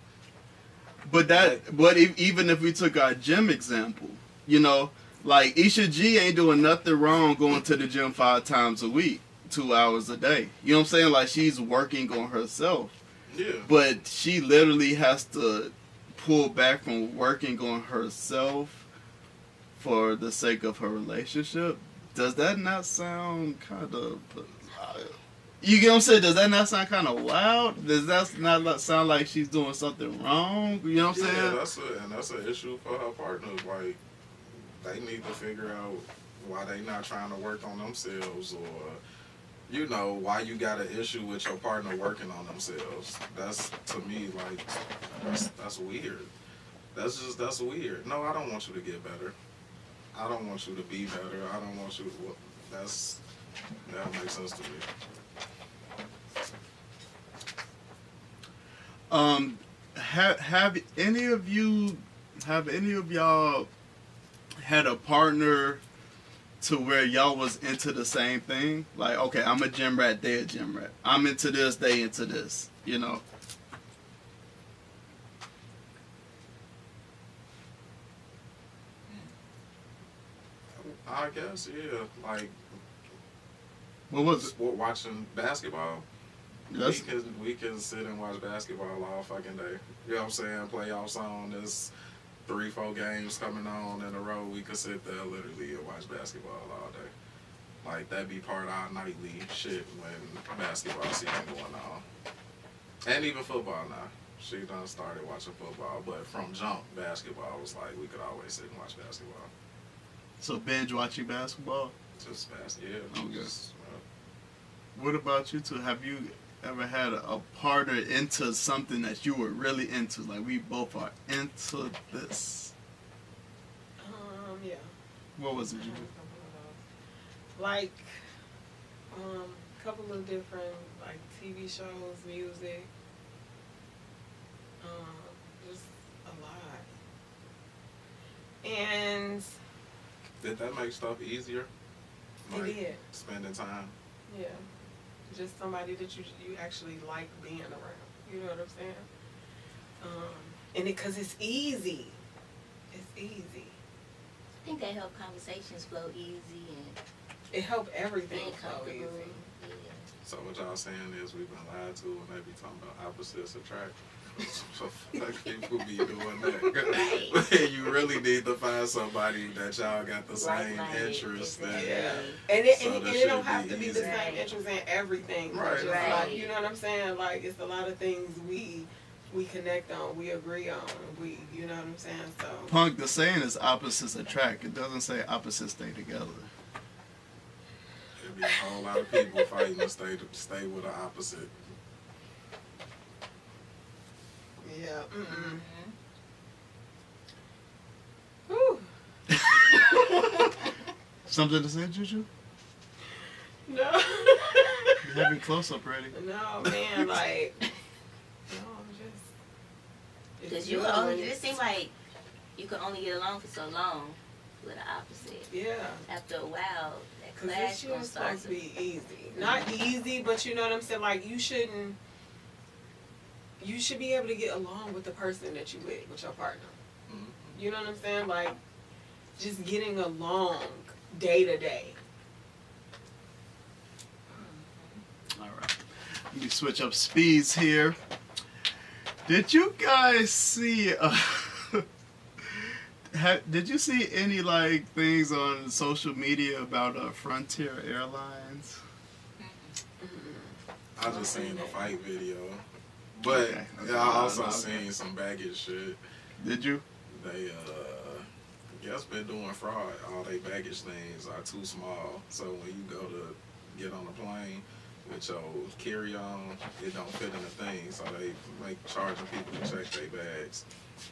But even if we took our gym example, you know, like Isha G ain't doing nothing wrong going to the gym 5 times a week, 2 hours a day. You know what I'm saying? Like, she's working on herself. Yeah. But she literally has to pull back from working on herself for the sake of her relationship. Does that not sound kind of... You get what I'm saying? Does that not sound kind of wild? Does that not sound like she's doing something wrong? You know what I'm saying? Yeah, that's an issue for her partners. Like, they need to figure out why they not trying to work on themselves, or, you know, why you got an issue with your partner working on themselves. That's, to me, like, that's weird. That's weird. No, I don't want you to get better. I don't want you to be better. I don't want you to... That makes sense to me. Have any of y'all had a partner to where y'all was into the same thing? Like, okay, I'm a gym rat, they a gym rat. I'm into this, they into this, you know? I guess, yeah. Like, What was it? watching basketball. That's, We can sit and watch basketball all fucking day. You know what I'm saying? Playoffs on. There's 3-4 games coming on in a row. We could sit there literally and watch basketball all day. Like, that'd be part of our nightly shit when basketball season going on. And even football now. She done started watching football, but from jump, basketball was like, we could always sit and watch basketball. so binge watching basketball? Just basketball, yeah. Okay. Just, What about you two? Have you ever had a partner into something that you were really into? Like, we both are into this. Yeah. What was it, I you? had a couple of those. Like, a couple of different, like, TV shows, music. Just a lot. And Did that make stuff easier? it did. Spending time. Yeah. Just somebody that you actually like being around. You know what I'm saying? And because it's easy. It's easy. I think that helped conversations flow easy and It helped everything being flow comfortable. easy. Yeah. So what y'all saying is we've been lied to when they be talking about opposites attract. So fuck people be doing that. Right. You really need to find somebody that y'all got the same Like-minded, interests in. exactly. Yeah. And it, So and that it don't should have be to be easy. the same Right. interest in everything. Right. Just Right. like, you know what I'm saying? Like, it's a lot of things we connect on, we agree on, you know what I'm saying? So Punk, the saying is opposites attract. It doesn't say opposites stay together. There'd be a whole lot of people fighting to stay with the opposite. yeah. Mm-hmm. Whew. Something to say, Juju? No. You're having close up ready. No, man, like, no, I'm just. Because you only, it seems like you can only get along for so long with the opposite. Yeah. After a while, that Because this clash shit gonna is start supposed to be easy. Not easy, but you know what I'm saying? Like, you should be able to get along with the person that you with your partner. Mm-hmm. You know what I'm saying? Like, just getting along day to day. All right. Let me switch up speeds here. Did you guys see? Did you see any like things on social media about Frontier Airlines? I just seen the fight video, but Okay. I also Okay. seen some baggage shit. Did you? They guess been doing fraud. All they baggage things are too small, so when you go to get on the plane with your carry-on, it don't fit in the thing, so they make charging people to check their bags.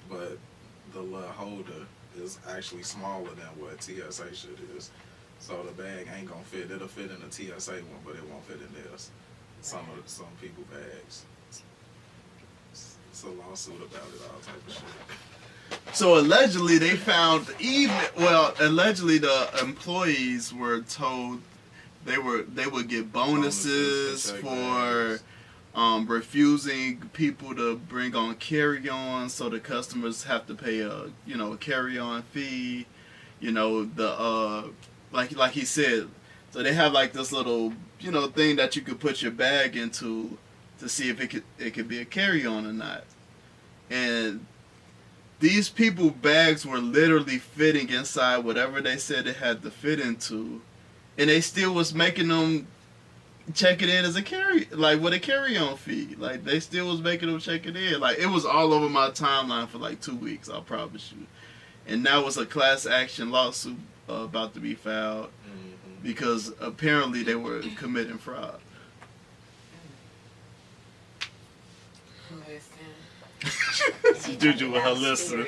But the little holder is actually smaller than what TSA shit is, so the bag ain't gonna fit. It'll fit in the TSA one, but it won't fit in theirs. Some people bags. It's a lawsuit about it, all type of shit. So allegedly they found allegedly the employees were told they would get bonuses Bonuses for refusing people to bring on carry-on, so the customers have to pay a carry-on fee. You know, the like he said, so they have like this little thing that you could put your bag into to see if it could be a carry-on or not. And these people bags were literally fitting inside whatever they said it had to fit into, and they still was making them check it in as with a carry-on fee. Like, they still was making them check it in. Like, it was all over my timeline for like 2 weeks, I'll promise you. And now it's a class action lawsuit about to be filed because apparently they were committing fraud. Juju with her listener.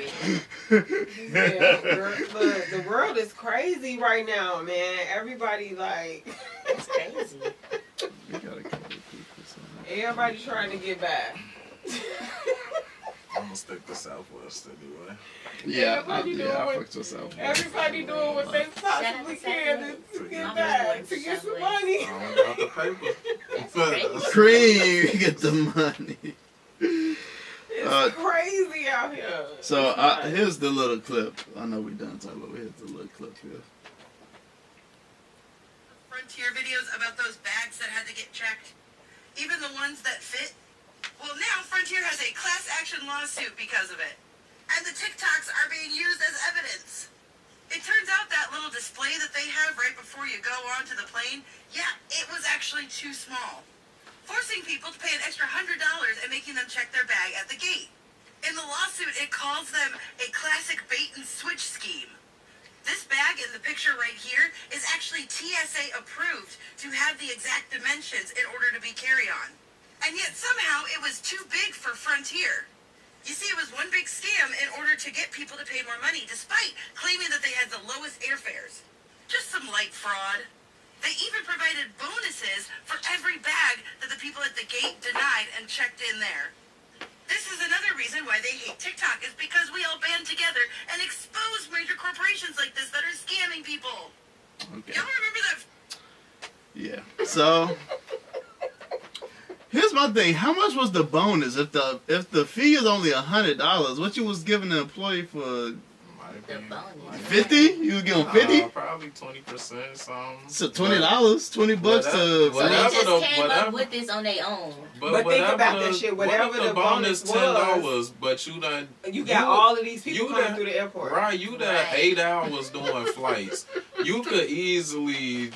The world is crazy right now, man. Everybody like. It's crazy. We gotta cover people, so. Everybody trying to get back. I'm gonna stick to Southwest anyway. Yeah, Everybody I doing fucked yourself. Everybody doing what they possibly can to get back, to get some money. I don't got the paper. It's Cream, get the money. It's crazy out here. So here's the little clip. I know we're done talking, but here's the little clip here. Frontier videos about those bags that had to get checked, even the ones that fit. Well, now Frontier has a class action lawsuit because of it, and the TikToks are being used as evidence. It turns out that little display that they have right before you go onto the plane, yeah, it was actually too small, forcing people to pay an extra $100 and making them check their bag at the gate. In the lawsuit, it calls them a classic bait and switch scheme. This bag in the picture right here is actually TSA approved to have the exact dimensions in order to be carry-on. And yet somehow it was too big for Frontier. You see, it was one big scam in order to get people to pay more money, despite claiming that they had the lowest airfares. Just some light fraud. They even provided bonuses for every bag that the people at the gate denied and checked in there. This is another reason why they hate TikTok, is because we all band together and expose major corporations like this that are scamming people. Okay. Y'all remember that? Yeah. So here's my thing. How much was the bonus? If the fee is only $100, what you was giving the employee for The bonus. 50? You was giving 50? Probably 20%, something. So $20, $20 Whatever- to. So whatever they just the- came up whatever- with this on their own. But think whatever about that shit, what whatever if the bonus $10, but you done. You got all of these people you coming done- through the airport. Right, you done Right. 8 hours doing flights. You could easily,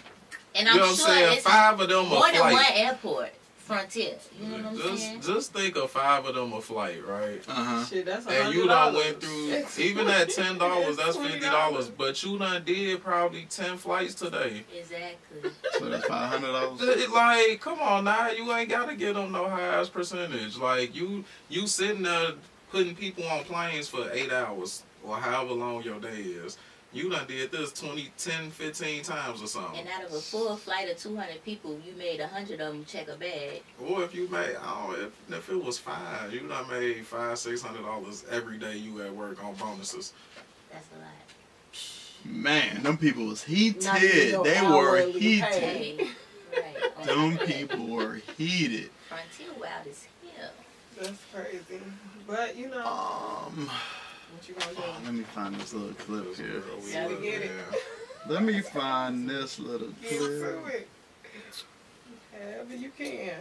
And you I'm know what I'm sure saying, it's 5 of them more a than one flight. airport. Frontier. You know what I'm saying? Just think of 5 of them a flight, right? Uh-huh. Shit, that's And you done went through, even at $10, that's $20. $50. But you done did probably 10 flights today. Exactly. So that's $500. Like, come on now, you ain't gotta get them no high percentage. Like, you sitting there putting people on planes for 8 hours or however long your day is. You done did this 10, 15 times or something. And out of a full flight of 200 people, you made 100 of them check a bag. Or if you made, if it was 5, you done made $500-$600 every day you at work on bonuses. That's a lot. Man, them people was heated. Not even no They hour were we heated. Hey, right. on Them the- people were heated. Frontier wild as hell. That's crazy. But you know, what you gonna do? Let me find this little clip here. Gotta get it. Let me find this little Get to clip. it. However you can.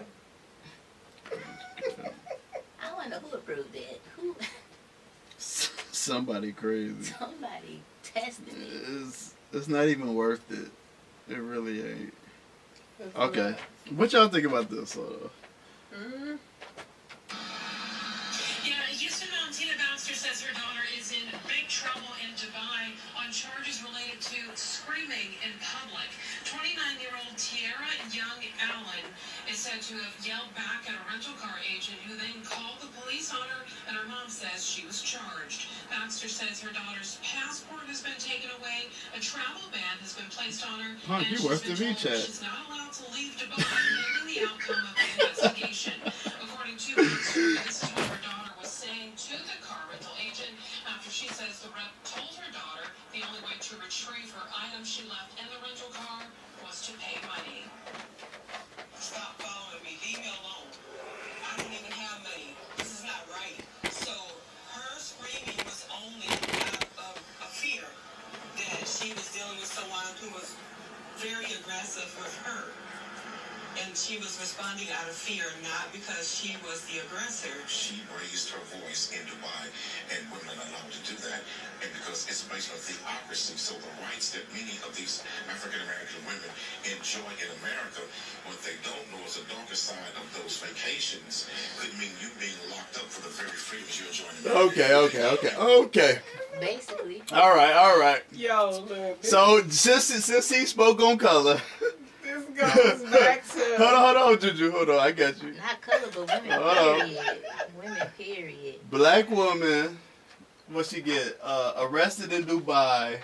I wonder who approved that. Who? Somebody crazy. Somebody testing it. It's not even worth it. It really ain't. That's Okay. What y'all think about this? Mm-hmm. Yeah, Houston Tina Baxter says her daughter is in big trouble in Dubai on charges related to screaming in public. 29-year-old Tiara Young Allen is said to have yelled back at a rental car agent who then called the police on her, and her mom says she was charged. Baxter says her daughter's passport has been taken away, a travel ban has been placed on her, Punk, and you she's worse been than told VChat. she's not allowed to leave Dubai pending the outcome of the investigation. According to Baxter, this is what her daughter was saying to the car rental agent after she says the rep told her daughter the only way to retrieve her items she left in the rental car was to pay money. Stop following me. Leave me alone. I don't even have money. This is not right. So her screaming was only out of a fear that she was dealing with someone who was very aggressive with her. And she was responding out of fear, not because she was the aggressor. She raised her voice in Dubai, and women are allowed to do that, and because it's based on theocracy, so the rights that many of these African-American women enjoy in America, what they don't know is the darker side of those vacations could mean you being locked up for the very freedoms you enjoy in America. Okay. Basically. All right. Yo, look. So since he spoke on color, This goes back to. hold on, Juju, hold on, I got you. Not color, but women, Hold on. period. Women, period. Black woman, what she get? Arrested in Dubai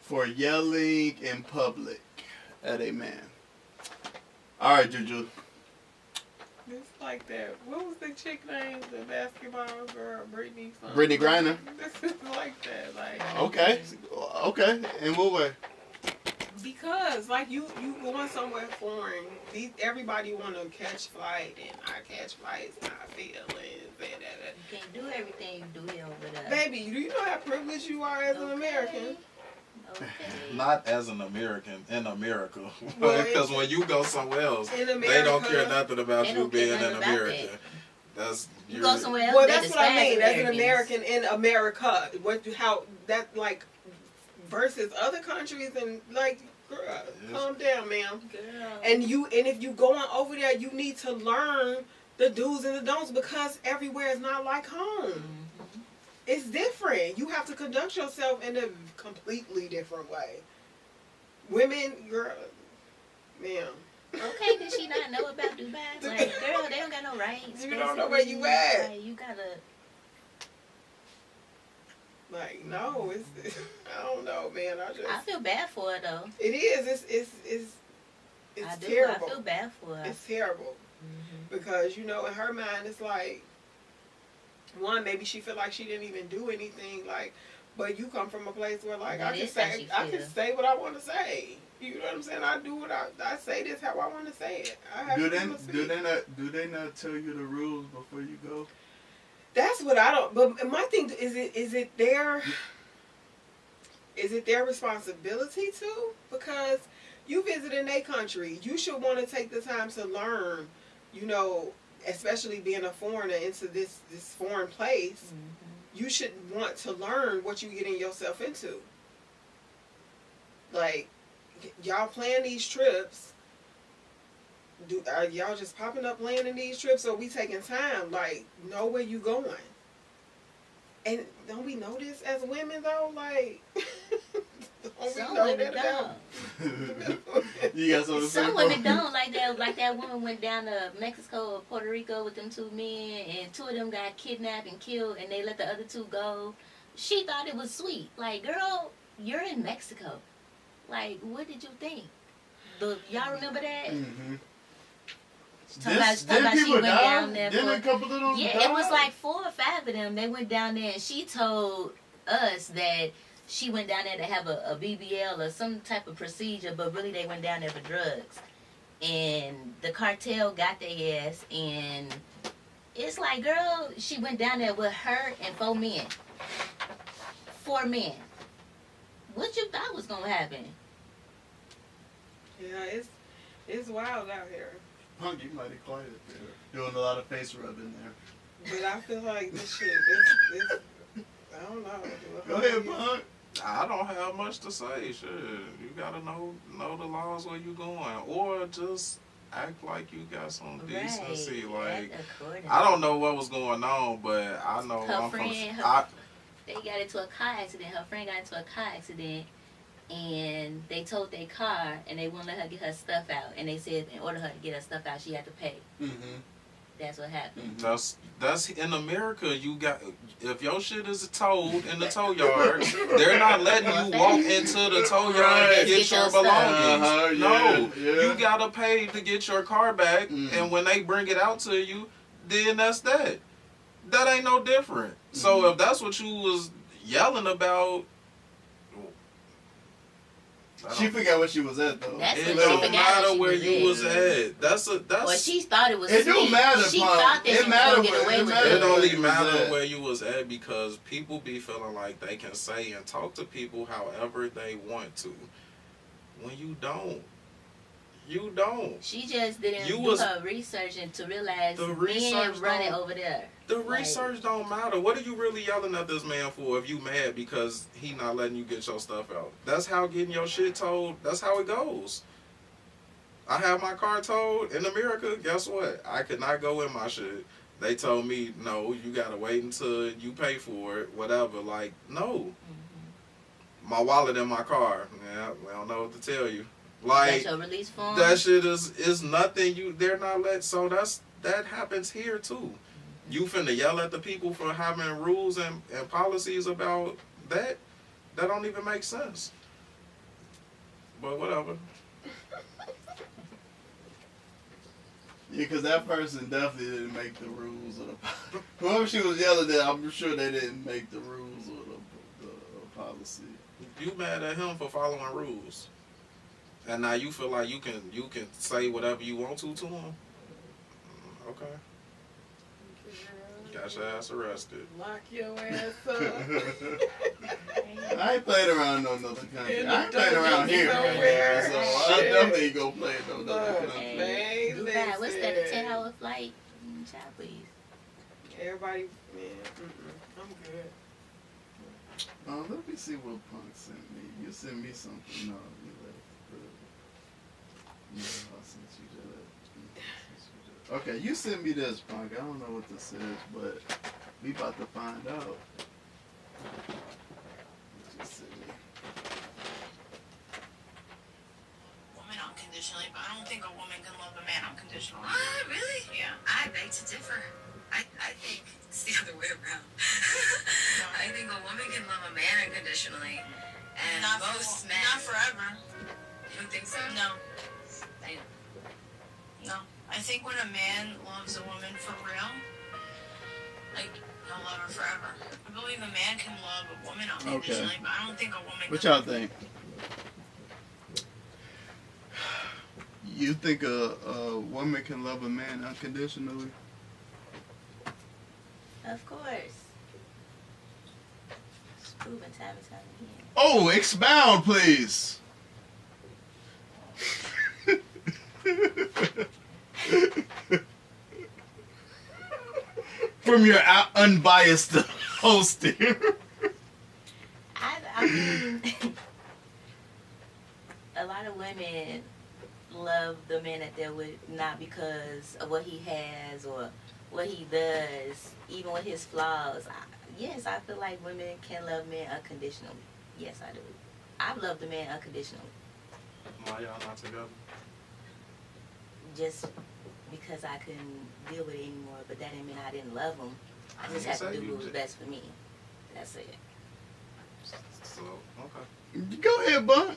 for yelling in public at a man. All right, Juju. It's like that. What was the chick name? The basketball girl, Brittany. Something. Brittany Griner? This is like that. Like. Okay. In what way? Because like you going somewhere foreign, everybody want to catch flight, and I catch flights, I feelings, You can't do everything you do here over there. Baby, do you know how privileged you are as an American? Okay. Not as an American in America. Well, Because when you go somewhere else, In they don't America, care nothing about They you don't care being nothing an about American. that. That's You go somewhere else, Well, they that's what I despise mean. As an Americans. American in America, how that like versus other countries, and like, girl, calm down, ma'am. Girl. And if you going over there, you need to learn the do's and the don'ts, because everywhere is not like home. it's different. You have to conduct yourself in a completely different way. Women, girl, ma'am. Okay, did she not know about Dubai? Like, girl, they don't got no rights. You don't know where you at. Like, you gotta. Like, no, it's I don't know, man. I feel bad for her though. It is. It's I do. terrible. I feel bad for her. It's terrible because in her mind, it's like, one, maybe she feel like she didn't even do anything, like, but you come from a place where like I can say what I want to say. You know what I'm saying? I do what I say this how I want to say it. I have do they not tell you the rules before you go? That's what I don't. But my thing is it their responsibility to? Because you visit in a country, you should want to take the time to learn. Especially being a foreigner into this foreign place, you should want to learn what you getting yourself into. Like, y'all plan these trips. Are y'all just popping up planning these trips, or we taking time? Like, know where you going. And don't we know this as women though? Like, some women don't. You got something to say? Some women don't. Like that woman went down to Mexico or Puerto Rico with them 2 men, and 2 of them got kidnapped and killed, and they let the other 2 go. She thought it was sweet. Like, girl, you're in Mexico. Like, what did you think? Y'all remember that? Mm-hmm. She went down there. A couple of them it was like 4 or 5 of them. They went down there, and she told us that she went down there to have a BBL or some type of procedure, but really they went down there for drugs. And the cartel got their ass, and it's like, girl, she went down there with her and 4 men. 4 men. What you thought was gonna happen? Yeah, it's wild out here. Punk, you mighty quiet there. Doing a lot of face rubbing there. But I feel like this shit, I don't know. Go ahead, Punk. I don't have much to say. Shit, you gotta know the laws where you going, or just act like you got some decency. Like, I don't know what was going on, but I know they got into a car accident. Her friend got into a car accident, and they towed their car, and they wouldn't let her get her stuff out. And they said in order for her to get her stuff out, she had to pay. Mm-hmm. That's what happened. That's in America. You got, if your shit is towed in the tow yard, they're not letting you walk into the tow yard and get your belongings. You gotta pay to get your car back, and when they bring it out to you, then that's that. That ain't no different. So if that's what you was yelling about. She forgot where she was at though. It don't matter where you was at. That's. Well, she thought it was. It don't matter. She thought that she was gonna get away with it. It only matter where you was at because people be feeling like they can say and talk to people however they want to. When you don't. You don't. She just didn't do her research and to realize men running over there. The research don't matter. What are you really yelling at this man for if you mad because he not letting you get your stuff out? That's how getting your shit towed, that's how it goes. I have my car towed in America. Guess what? I could not go in my shit. They told me, no, you got to wait until you pay for it, whatever. Like, no. My wallet in my car. Yeah, I don't know what to tell you. Like, your release form? That shit is nothing. They're not let. So that happens here too. You finna yell at the people for having rules and policies about that? That don't even make sense. But whatever. Yeah, because that person definitely didn't make the rules of the whoever she was yelling at, I'm sure they didn't make the rules or the policy. You mad at him for following rules. And now you feel like you can say whatever you want to him? Okay. Got your ass arrested. Lock your ass up. I ain't played around no other country. I ain't played around here. So I definitely ain't gonna play no other country. Hey, Dubai, what's that, a 10-hour flight? Child, please. Everybody, man, I'm good. Let me see what Punk sent me. You sent me something. No, you left. No, I sent you that. Okay, you sent me this, Punk. I don't know what this is, but we about to find out. unconditionally, but I don't think a woman can love a man unconditionally. What? Really? Yeah. I beg to differ. I think it's the other way around. I think a woman can love a man unconditionally, and Not most men. Not forever. You don't think so? No. I, No. I think when a man loves a woman for real, like, he'll love her forever. I believe a man can love a woman unconditionally, but I don't think a woman What can y'all think? You think a woman can love a man unconditionally? Of course. It's proven time and time again. Oh, expound, please. From your unbiased host here. I mean, a lot of women love the man that they're with not because of what he has or what he does, even with his flaws. Yes, I feel like women can love men unconditionally. Yes, I do. I've loved a man unconditionally. Why y'all not together? Just because I couldn't deal with it anymore, but that didn't mean I didn't love him. I just had to do what was best for me. That's it. So, okay. Go ahead, bud.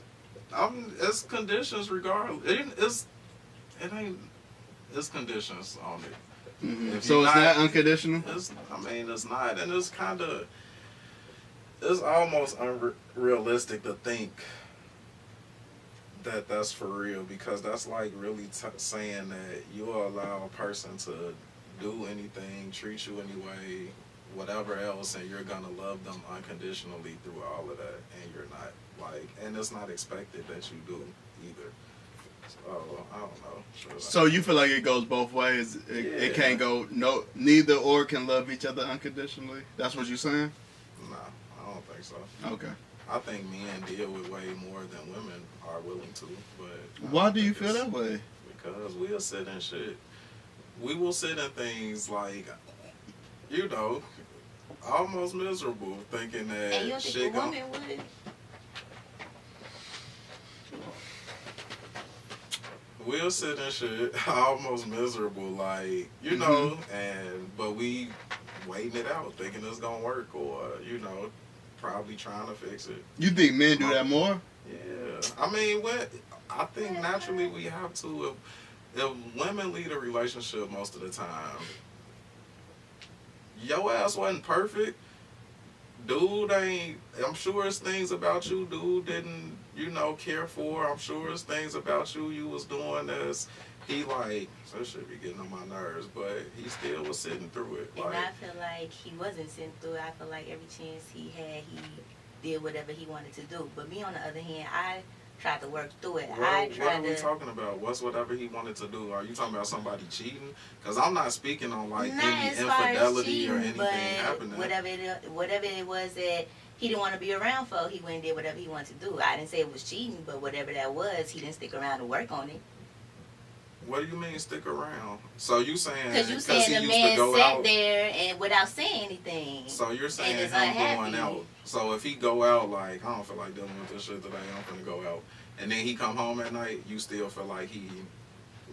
It's conditions regardless. It's conditions on it. Mm-hmm. So it's not unconditional? It's not. And it's kind of, it's almost unrealistic to think that that's for real, because that's like really saying that you will allow a person to do anything, treat you anyway, whatever else, and you're gonna love them unconditionally through all of that, and you're not, like, and it's not expected that you do either. So I don't know. Sure. So you feel like it goes both ways? It can't go neither or can love each other unconditionally. That's what you're saying? No, I don't think so. Okay. I think men deal with way more than women are willing to. But why do you feel that way? Because we'll sit in shit. We will sit in things like, almost miserable, thinking that And you don't shit think a woman would? We'll sit in shit almost miserable, like, but we waiting it out, thinking it's gonna work, or, probably trying to fix it. You think men do that more? Yeah. I mean, I think naturally we have to. If women lead a relationship most of the time, your ass wasn't perfect. Dude I'm sure it's things about you dude didn't, care for. I'm sure it's things about you was doing this. He so should be getting on my nerves, but he still was sitting through it. And I feel like he wasn't sitting through it. I feel like every chance he had, he did whatever he wanted to do. But me, on the other hand, I tried to work through it. What are we talking about? What's whatever he wanted to do? Are you talking about somebody cheating? Because I'm not speaking on any infidelity cheating, or anything happening. Whatever it was that he didn't want to be around for, he went and did whatever he wanted to do. I didn't say it was cheating, but whatever that was, he didn't stick around to work on it. What do you mean stick around? So you saying because you saying the man sat there and without saying anything. So you're saying him going out. So if he go out I don't feel like dealing with this shit today, I'm gonna go out, and then he come home at night, you still feel like he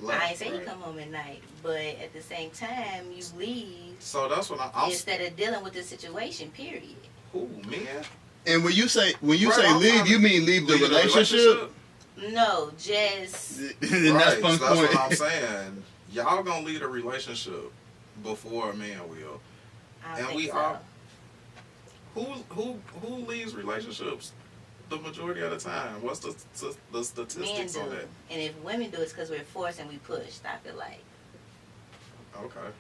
left, I ain't say he come home at night, but at the same time you leave. So that's what I'm instead of dealing with the situation. Period. Who, man? And when you say leave, you mean leave the relationship? No, just. That's what I'm saying. Y'all gonna lead a relationship before a man will, and we all. Who leaves relationships the majority of the time? What's the statistics on that? And if women do, it's because we're forced and we pushed. I feel like. Okay.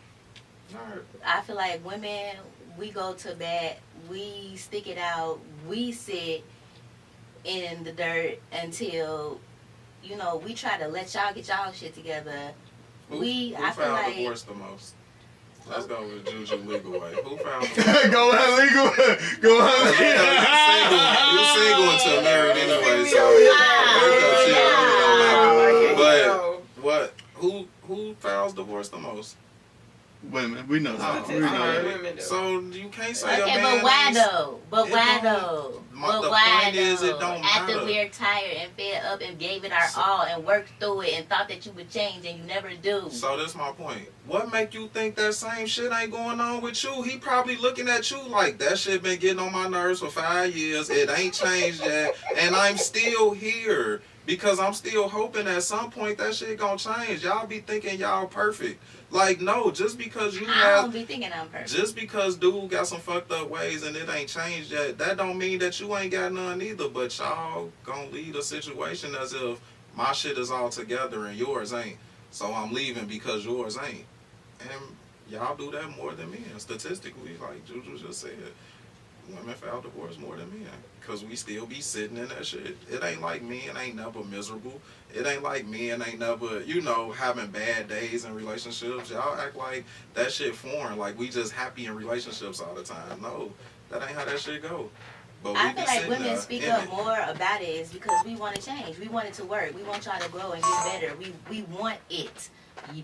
All right. I feel like women, we go to bat, we stick it out, we sit in the dirt until, we try to let y'all get y'all shit together. Who I feel found like divorce the most? Let's go with Juju legal way. Who found Go ahead, legal. Go ahead. You're single until married anyway, so but who files divorce the most? Women, we know that. We know Alright, that. women do. So you can't say a Okay, man but why ain't- though? But it why don't- though? But the why point is, it though? don't After matter. we're tired and fed up and gave it our all and worked through it and thought that you would change and you never do. So that's my point. What make you think that same shit ain't going on with you? He probably looking at you like that shit been getting on my nerves for 5 years. It ain't changed yet, and I'm still here because I'm still hoping at some point that shit gonna change. Y'all be thinking y'all perfect. Like no, just because you I have. don't be thinking I'm perfect. Just because dude got some fucked up ways and it ain't changed yet, that don't mean that you ain't got none either. But y'all gonna lead a situation as if my shit is all together and yours ain't. So I'm leaving because yours ain't. And y'all do that more than men. Statistically, like Juju just said, women file divorce more than men. Because we still be sitting in that shit. It ain't like men ain't never miserable. It ain't like men ain't never, having bad days in relationships. Y'all act like that shit foreign. Like we just happy in relationships all the time. No, that ain't how that shit go. But we I be feel like sitting women there speak in up it. more about it is because we want to change. We want it to work. We want y'all to grow and get better. We want it.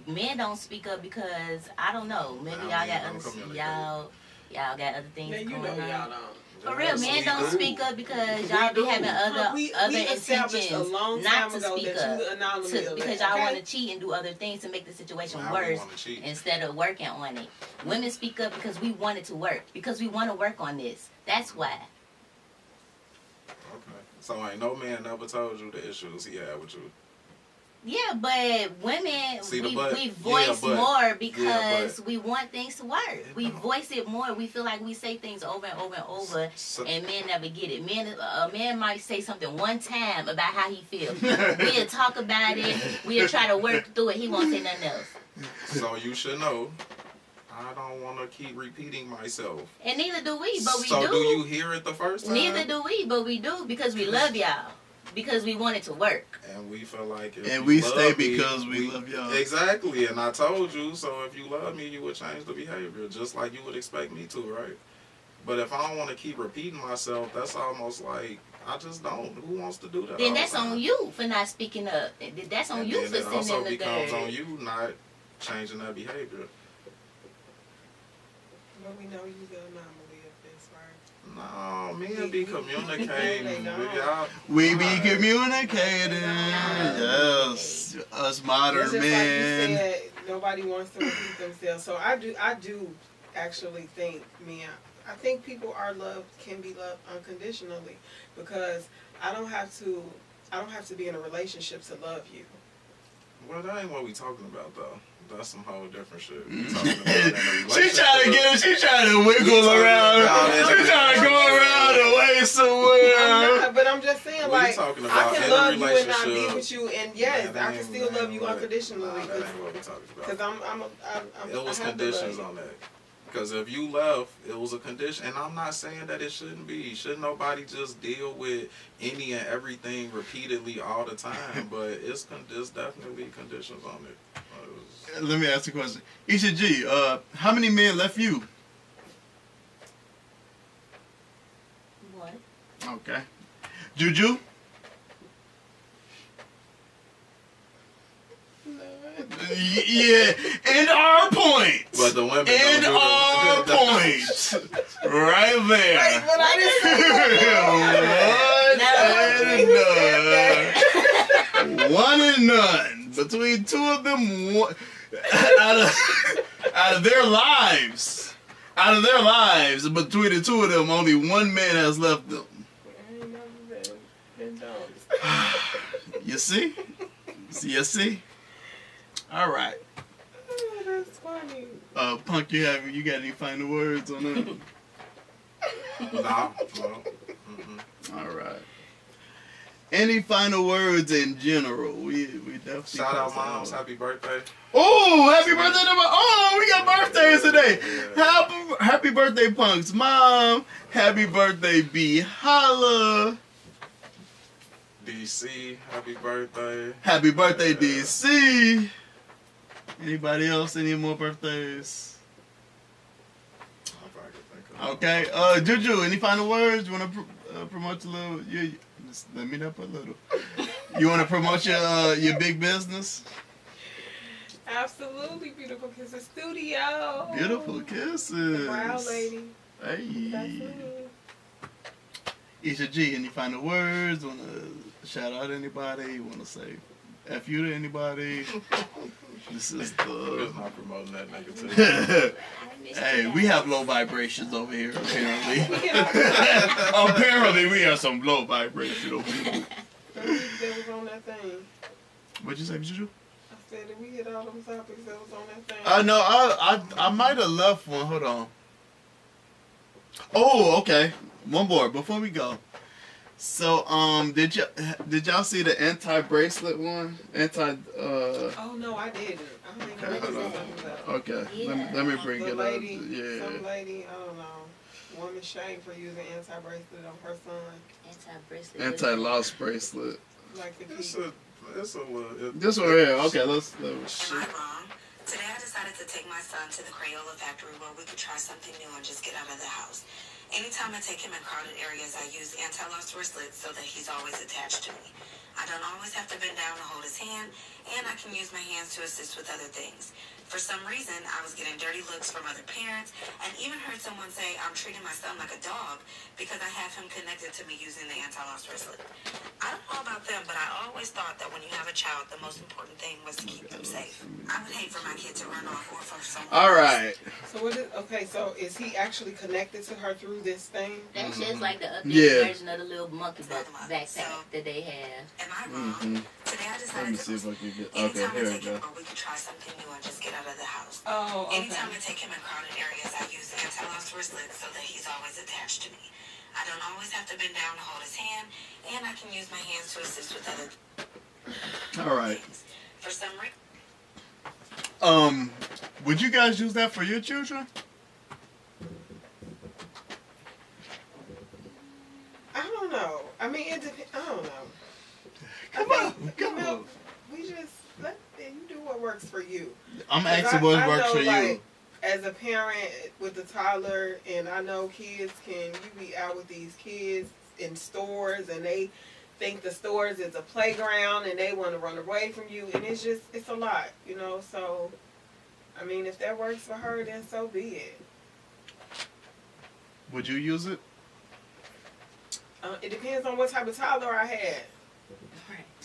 Men don't speak up because I don't know. Maybe Nah, y'all men got don't other communicate. y'all got other things Now, you going know on. y'all don't. For real, men we don't do. speak up because y'all be having other we intentions established a long not time to ago speak that up you the anomaly of because that, y'all okay? want to cheat and do other things to make the situation Now we worse wanna cheat. instead of working on it. Women speak up because we want it to work, because we want to work on this. That's why. Okay. So ain't no man ever told you the issues he had with you. Yeah, but women, See the we but? voice Yeah, but. more because but. we want things to work. We voice it more. We feel like we say things over and over and over, So- and men never get it. A man might say something one time about how he feels. We'll talk about it. We'll try to work through it. He won't say nothing else. So you should know, I don't want to keep repeating myself. And neither do we, but we so do. do you hear it the first time? Neither do we, but we do because we love y'all. Because we want it to work. And we feel like if And you we love stay me, because we love y'all. Exactly, and I told you, so if you love me, you would change the behavior, just like you would expect me to, right? But if I don't want to keep repeating myself, that's almost like, I just don't. Who wants to do that? Then all that's the time? on you for not speaking up. That's on And you then for it sitting also in the becomes dirt. on you not changing that behavior. But we know you the anomaly of this, right? No, men be communicating. They don't. Y'all- We be Right. communicating. Yes. Us modern It's just men. like you said, nobody wants to repeat themselves. So I do actually think, I think people can be loved unconditionally because I don't have to be in a relationship to love you. Well, that ain't what we talking about, though. That's some whole different shit. We talking about in a She trying to relationship. she trying to wiggle around. She trying to go around the way I'm somewhere. not, but I'm just saying, We like, talking I about can in a love you and not be relationship. with you, and yes, Man, that I can ain't- still that love ain't you what- unconditionally Nah, that ain't what we talking because about. It was I have to conditions love on that. Because if you left, it was a condition. And I'm not saying that it shouldn't be. Shouldn't nobody just deal with any and everything repeatedly all the time? But it's definitely conditions on it. Let me ask you a question. Isha G, how many men left you? What? Okay. Juju? Yeah, and our point. But the women And don't do our that. point. Right there. Wait, but I didn't say One and none. Between two of them, out of their lives, between the two of them, only one man has left them. I ain't never been done. You see? You see? All right. Oh, that's funny. Punk, you got any final words on that? No. Mm-mm. All right. Any final words in general? We definitely Shout out crossed moms, that. happy birthday. Oh, happy birthday to my! Oh, we got birthdays today. Happy birthday, Punk's mom. Happy birthday, B. Holla. DC, happy birthday. Happy birthday, DC. Anybody else? Any more birthdays? If I could think of Okay. Juju, any final words? You want to promote your little? Just let me know a little. You want to promote your big business? Absolutely beautiful kisses. Studio. Beautiful kisses. The brown lady. That's Hey. me. Isha G, any final words? Want to shout out anybody? Want to say F you to anybody? This is We're the... not promoting that negativity. Hey, we have low vibrations over here, apparently. Apparently, we have some low vibrational people. That was on that thing. What'd you say, Juju? I said that we hit all them topics that was on that thing. I know. I might have left one. Hold on. Oh, okay. One more before we go. So, did y'all see the anti-bracelet one? Oh no, I didn't. I don't even know what you're talking about. Okay. Yeah. Let me bring The it lady, up. Yeah. some lady, I don't know, woman shamed for using anti-bracelet on her son. Anti-bracelet. Anti-loss bracelet. Like if It's he, a little. This one here. Okay, let's. Am I wrong? Today I decided to take my son to the Crayola factory where we could try something new and just get out of the house. Anytime I take him in crowded areas, I use anti-loss bracelets so that he's always attached to me. I don't always have to bend down to hold his hand, and I can use my hands to assist with other things. For some reason, I was getting dirty looks from other parents, and even heard someone say I'm treating my son like a dog because I have him connected to me using the anti-loss bracelet. I don't know about them, but I always thought that when you have a child, the most important thing was to keep them safe. I would hate for my kid to run off or for someone. All right. so what is, okay, so is he actually connected to her through this thing? That's just like the updated Yeah. version of the little monkey backpack that they have. Am I wrong? Today I Let decided me to see if I can get. Okay, anytime I here we take him go. where we could try something new and just get out of the house. Oh, okay. Anytime I take him in crowded areas, I use anti-loss bracelets so that he's always attached to me. I don't always have to bend down to hold his hand, and I can use my hands to assist with other All right. things. For some reason, Would you guys use that for your children? I don't know. I mean, it depends. I don't know. Come I on, think, come you know, on. we just let you do what works for you. I'm 'Cause asking what I works know, for you. like, as a parent with a toddler, and I know kids you be out with these kids in stores, and they think the stores is a playground, and they want to run away from you, and it's a lot, you know. So, I mean, if that works for her, then so be it. Would you use it? It depends on what type of toddler I had.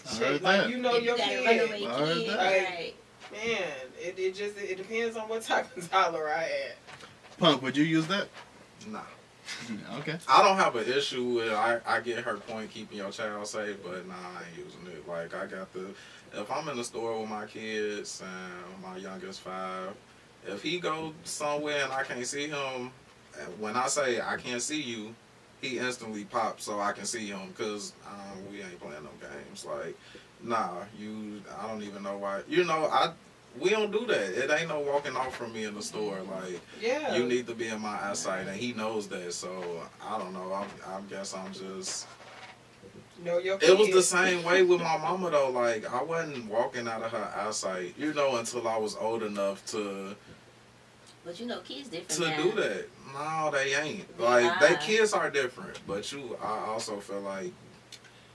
I Shit, heard like that. you know If your got a kid. runaway I heard kid, that. right? Man, it depends on what type of toddler I had. Punk, would you use that? Nah. Okay. I don't have an issue with. I get her point keeping your child safe, but nah, I ain't using it. Like I got the. If I'm in the store with my kids and my youngest 5, if he go somewhere and I can't see him, when I say I can't see you, he instantly pops so I can see him because we ain't playing no games. Like, nah, I don't even know why. You know, we don't do that. It ain't no walking off from me in the store. Like, Yeah. you need to be in my eyesight, and he knows that. So I don't know. I guess I'm just. Know your kid. It was the same way with my mama though. Like I wasn't walking out of her eyesight, you know, until I was old enough to But you know, kids different now. do that. No, they ain't. Like they kids are different, but I also feel like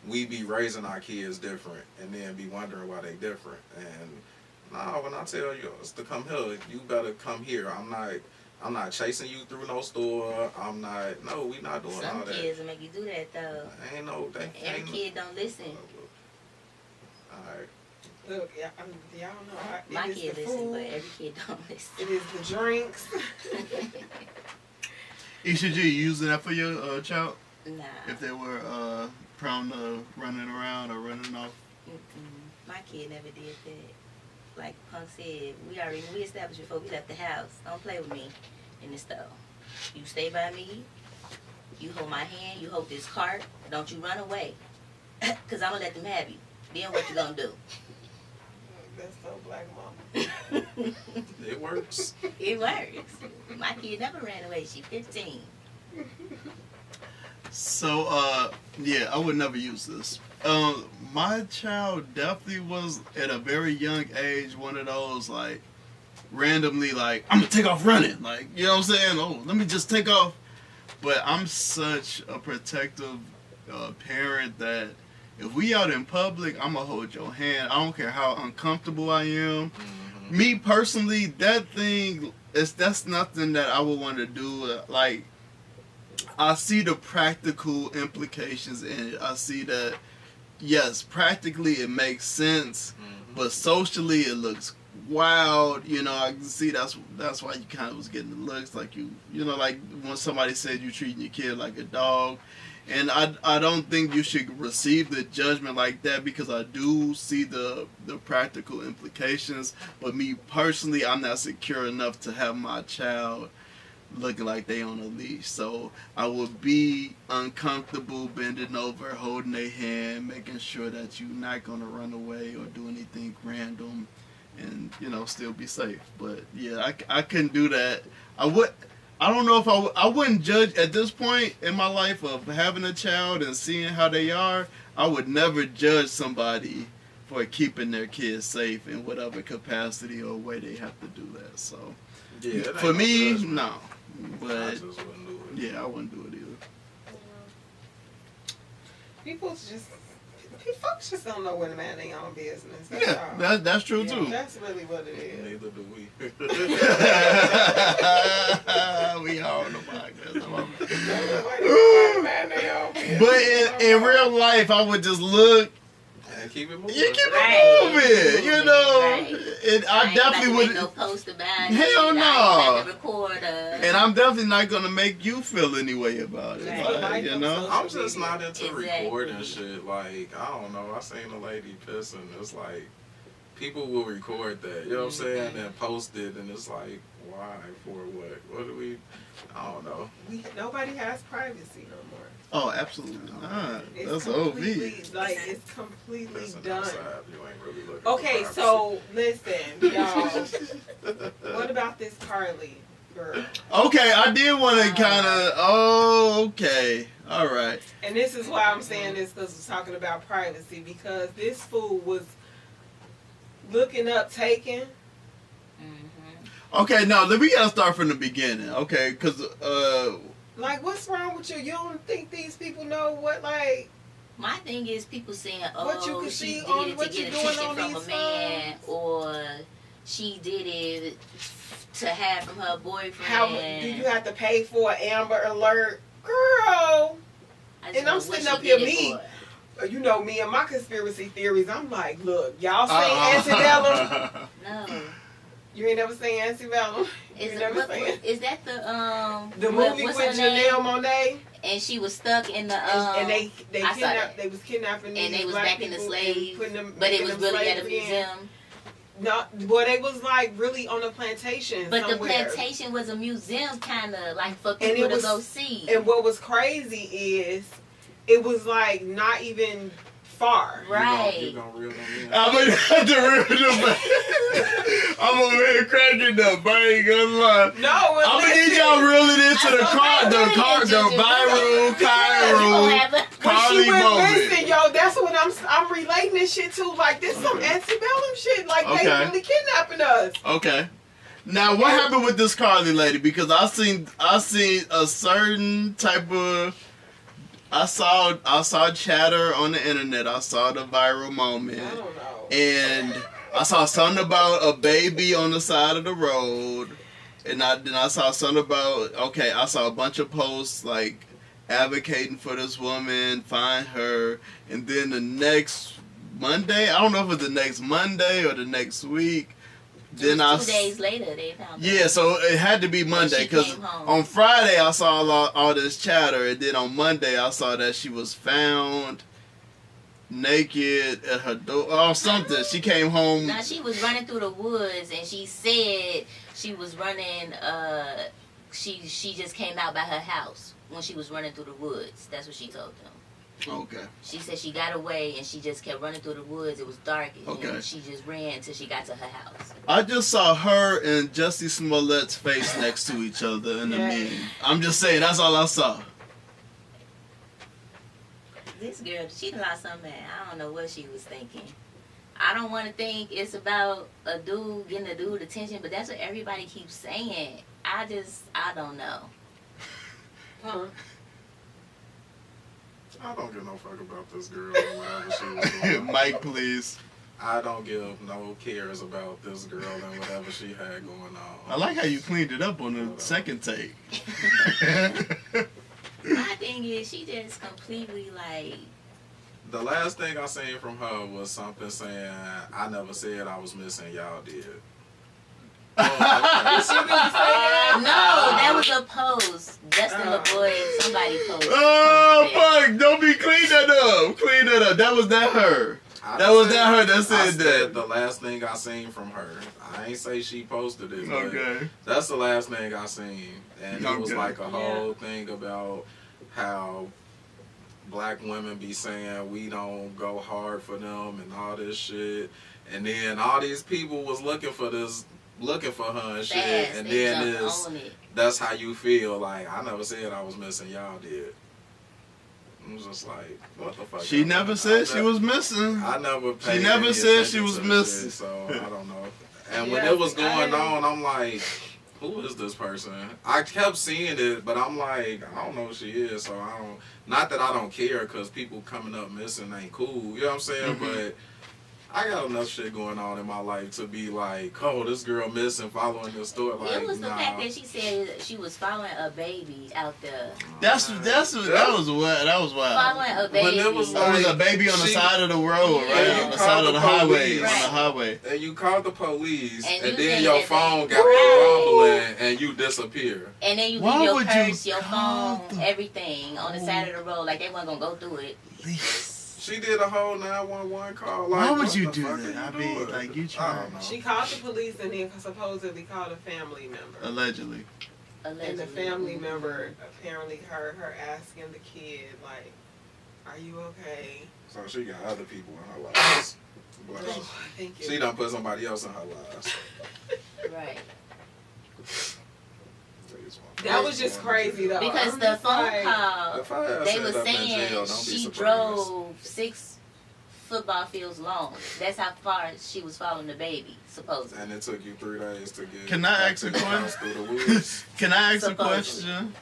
we be raising our kids different, and then be wondering why they different. And when I tell you to come here, you better come here. I'm not chasing you through no store. We not doing all Some that. kids will make you do that though. Ain't no. Every kid don't listen. Alright. Look, y'all know. My it is kid the listen, food, but every kid don't listen. it is the drinks. Isha G, you using that for your child? Nah. If they were prone to running around or running off? My kid never did that. Like Punk said, we established before we left the house. Don't play with me in the store. You stay by me. You hold my hand. You hold this cart. Don't you run away. Because I'm going to let them have you. Then what you going to do? That's so black mama. It works. It works. My kid never ran away. She's 15. So, yeah, I would never use this. My child definitely was, at a very young age, one of those, like, randomly, like, I'm going to take off running. Like, you know what I'm saying? Oh, let me just take off. But I'm such a protective parent that if we out in public, I'm going to hold your hand. I don't care how uncomfortable I am. Me personally, that thing that's nothing that I would want to do. Like, I see the practical implications in it. I see that, yes, practically it makes sense, but socially it looks wild. You know, I can see that's why you kind of was getting the looks like you know, like when somebody said you treating your kid like a dog. And I don't think you should receive the judgment like that, because I do see the practical implications. But me personally, I'm not secure enough to have my child looking like they on a leash. So I would be uncomfortable bending over, holding their hand, making sure that you're not going to run away or do anything random, and, you know, still be safe. But yeah, I couldn't do that. I don't know if I wouldn't judge at this point in my life of having a child and seeing how they are. I would never judge somebody for keeping their kids safe in whatever capacity or way they have to do that. So Yeah, for me, no. I But just wouldn't do it. yeah, I wouldn't do it either. Folks just don't know when to mind their own business. That's all. Yeah, that's true too. That's really what it is. Neither do we. We all know about Man, they all But in real life, I would just look. And keep it moving. You keep it Right. moving, you know. Right. And I ain't definitely about to would. make no post about it. Hell I ain't no. about to record And I'm definitely not gonna make you feel any way about it. Right. Like, you know. I'm just not into Exactly. recording shit. Like, I don't know. I seen a lady pissing. It's like, people will record that, you know what I'm saying, and post it, and it's like, why? For what? What do we? I don't know. Nobody has privacy no more. Oh, absolutely not. It's That's completely, OV. like, it's completely Listen done. outside, you ain't really looking Okay, for so listen, y'all. What about this Carly girl? Okay, I did want to kind of. Oh, okay. All right. And this is why I'm saying this, because we're talking about privacy, because this fool was looking up Taken. Okay, now we gotta start from the beginning. Okay, because Like, what's wrong with you? You don't think these people know what, like... My thing is people saying, What you oh, can she see did on it what to you get doing attention on from a these man, phones. or she did it to have from her boyfriend. How do you have to pay for an Amber Alert? Girl! I just And I'm know what sitting she up here, did it me. for. You know me and my conspiracy theories. I'm like, look, y'all say antebellum. No. You ain't never seen antebellum. Is, You never seen it. is that the movie what's with her name? Janelle Monáe? And she was stuck in the And they I saw kidnapped. that. They was kidnapping these And they was black back in the people and slave, putting them, but it making was them really at a slaves again. museum. No, well, they was like really on a plantation But somewhere. the plantation was a museum, kind of like for And people it to was- go see. And what was crazy is, it was like not even far. Right. You gonna reel them in? I'm gonna have to rip them back. I'm over here cracking up. I ain't gonna lie. No, I'm gonna need y'all reeling into the viral Carly She went moment. missing, yo. That's what I'm relating this shit to. Like, this some antebellum shit. Like, they Okay. really kidnapping us. Okay. Now, what happened with this Carly lady? Because I seen a certain type of. I saw chatter on the internet. I saw the viral moment, I don't know. and I saw something about a baby on the side of the road, and then I saw something about. Okay, I saw a bunch of posts like advocating for this woman, find her, and then the next Monday, I don't know if it was the next Monday or the next week. Then 2 days later, they found her. Yeah, so it had to be Monday she because came home. on Friday I saw all this chatter, and then on Monday I saw that she was found naked at her door or something. She came home. Now she was running through the woods, and she said she was running. She just came out by her house when she was running through the woods. That's what she told them. Okay. She said she got away and she just kept running through the woods. It was dark, Okay. and she just ran until she got to her house. I just saw her and Jussie Smollett's face next to each other in the meme. I'm just saying, that's all I saw. This girl, she lost her man. I don't know what she was thinking. I don't want to think it's about a dude getting a dude attention, but that's what everybody keeps saying. I don't know. Huh? I don't give no fuck about this girl and whatever she was doing. Mike, please. I don't give no cares about this girl and whatever she had going on. I like how you cleaned it up on the second take. My thing is, she just completely like. The last thing I seen from her was something saying, "I never said I was missing, y'all did." Did she really say that? No, that was a post. Justin LeBoy, somebody posted. Oh, fuck. Don't be clean that up. Clean that up. That was not her. That was not her that said that. The last thing I seen from her. I ain't say she posted it. But Okay. that's the last thing I seen. And it was Okay. like a whole thing about how black women be saying we don't go hard for them and all this shit. And then all these people was looking for her and shit. Fast, And they then jumped on it. that's how you feel. Like, I never said I was missing, y'all did. I was just like, what the fuck? She never said she was missing. I never paid She never any said she attention was to missing. shit, so I don't know. And when Yeah, it was going I- on, I'm like, who is this person? I kept seeing it, but I'm like, I don't know who she is, so I don't. Not that I don't care, because people coming up missing ain't cool. You know what I'm saying? Mm-hmm. But I got enough shit going on in my life to be like, oh, this girl missing, following this story. Like, It was the nah. fact that she said she was following a baby out there. That was wild. Following a baby. When it was There was a baby on the She- side of the road, right? Yeah. On the side of the highway. Right. On the highway. And you called the police, And and you then think your that phone they- got Right. rumbling, and you disappear. And then you Why leave your would you purse, your call phone, the- everything on the side of the road like they weren't gonna go through it. She did a whole 911 call. Like, Why would what you the do fuck that? are I you mean, doing? like, you I trying. don't know. She called the police and then supposedly called a family member. Allegedly. And the family member apparently heard her asking the kid, like, are you okay? So she got other people in her lives. But Oh, thank you. she done put somebody else in her lives. Right. That was just crazy, though. Because I'm the just phone like, call, If I had they ended were up in saying jail, don't be she surprised. drove 6 football fields long. That's how far she was following the baby, supposedly. And it took you 3 days to get Can I back ask to a your question? house through the woods. Can I ask a Supposedly. question?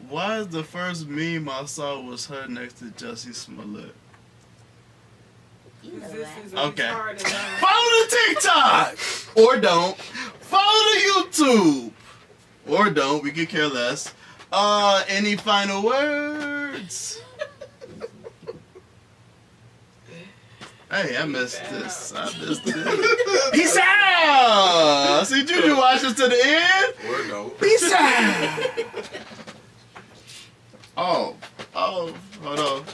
Why is the first meme I saw was her next to Jussie Smollett? You know this that. is Okay. retarded. Follow the TikTok! Or don't. Follow the YouTube! Or don't. We could care less. Any final words? Hey, I missed this. I missed it. Peace out! See, Juju watch us to the end? Or no. Peace out! Oh, hold on.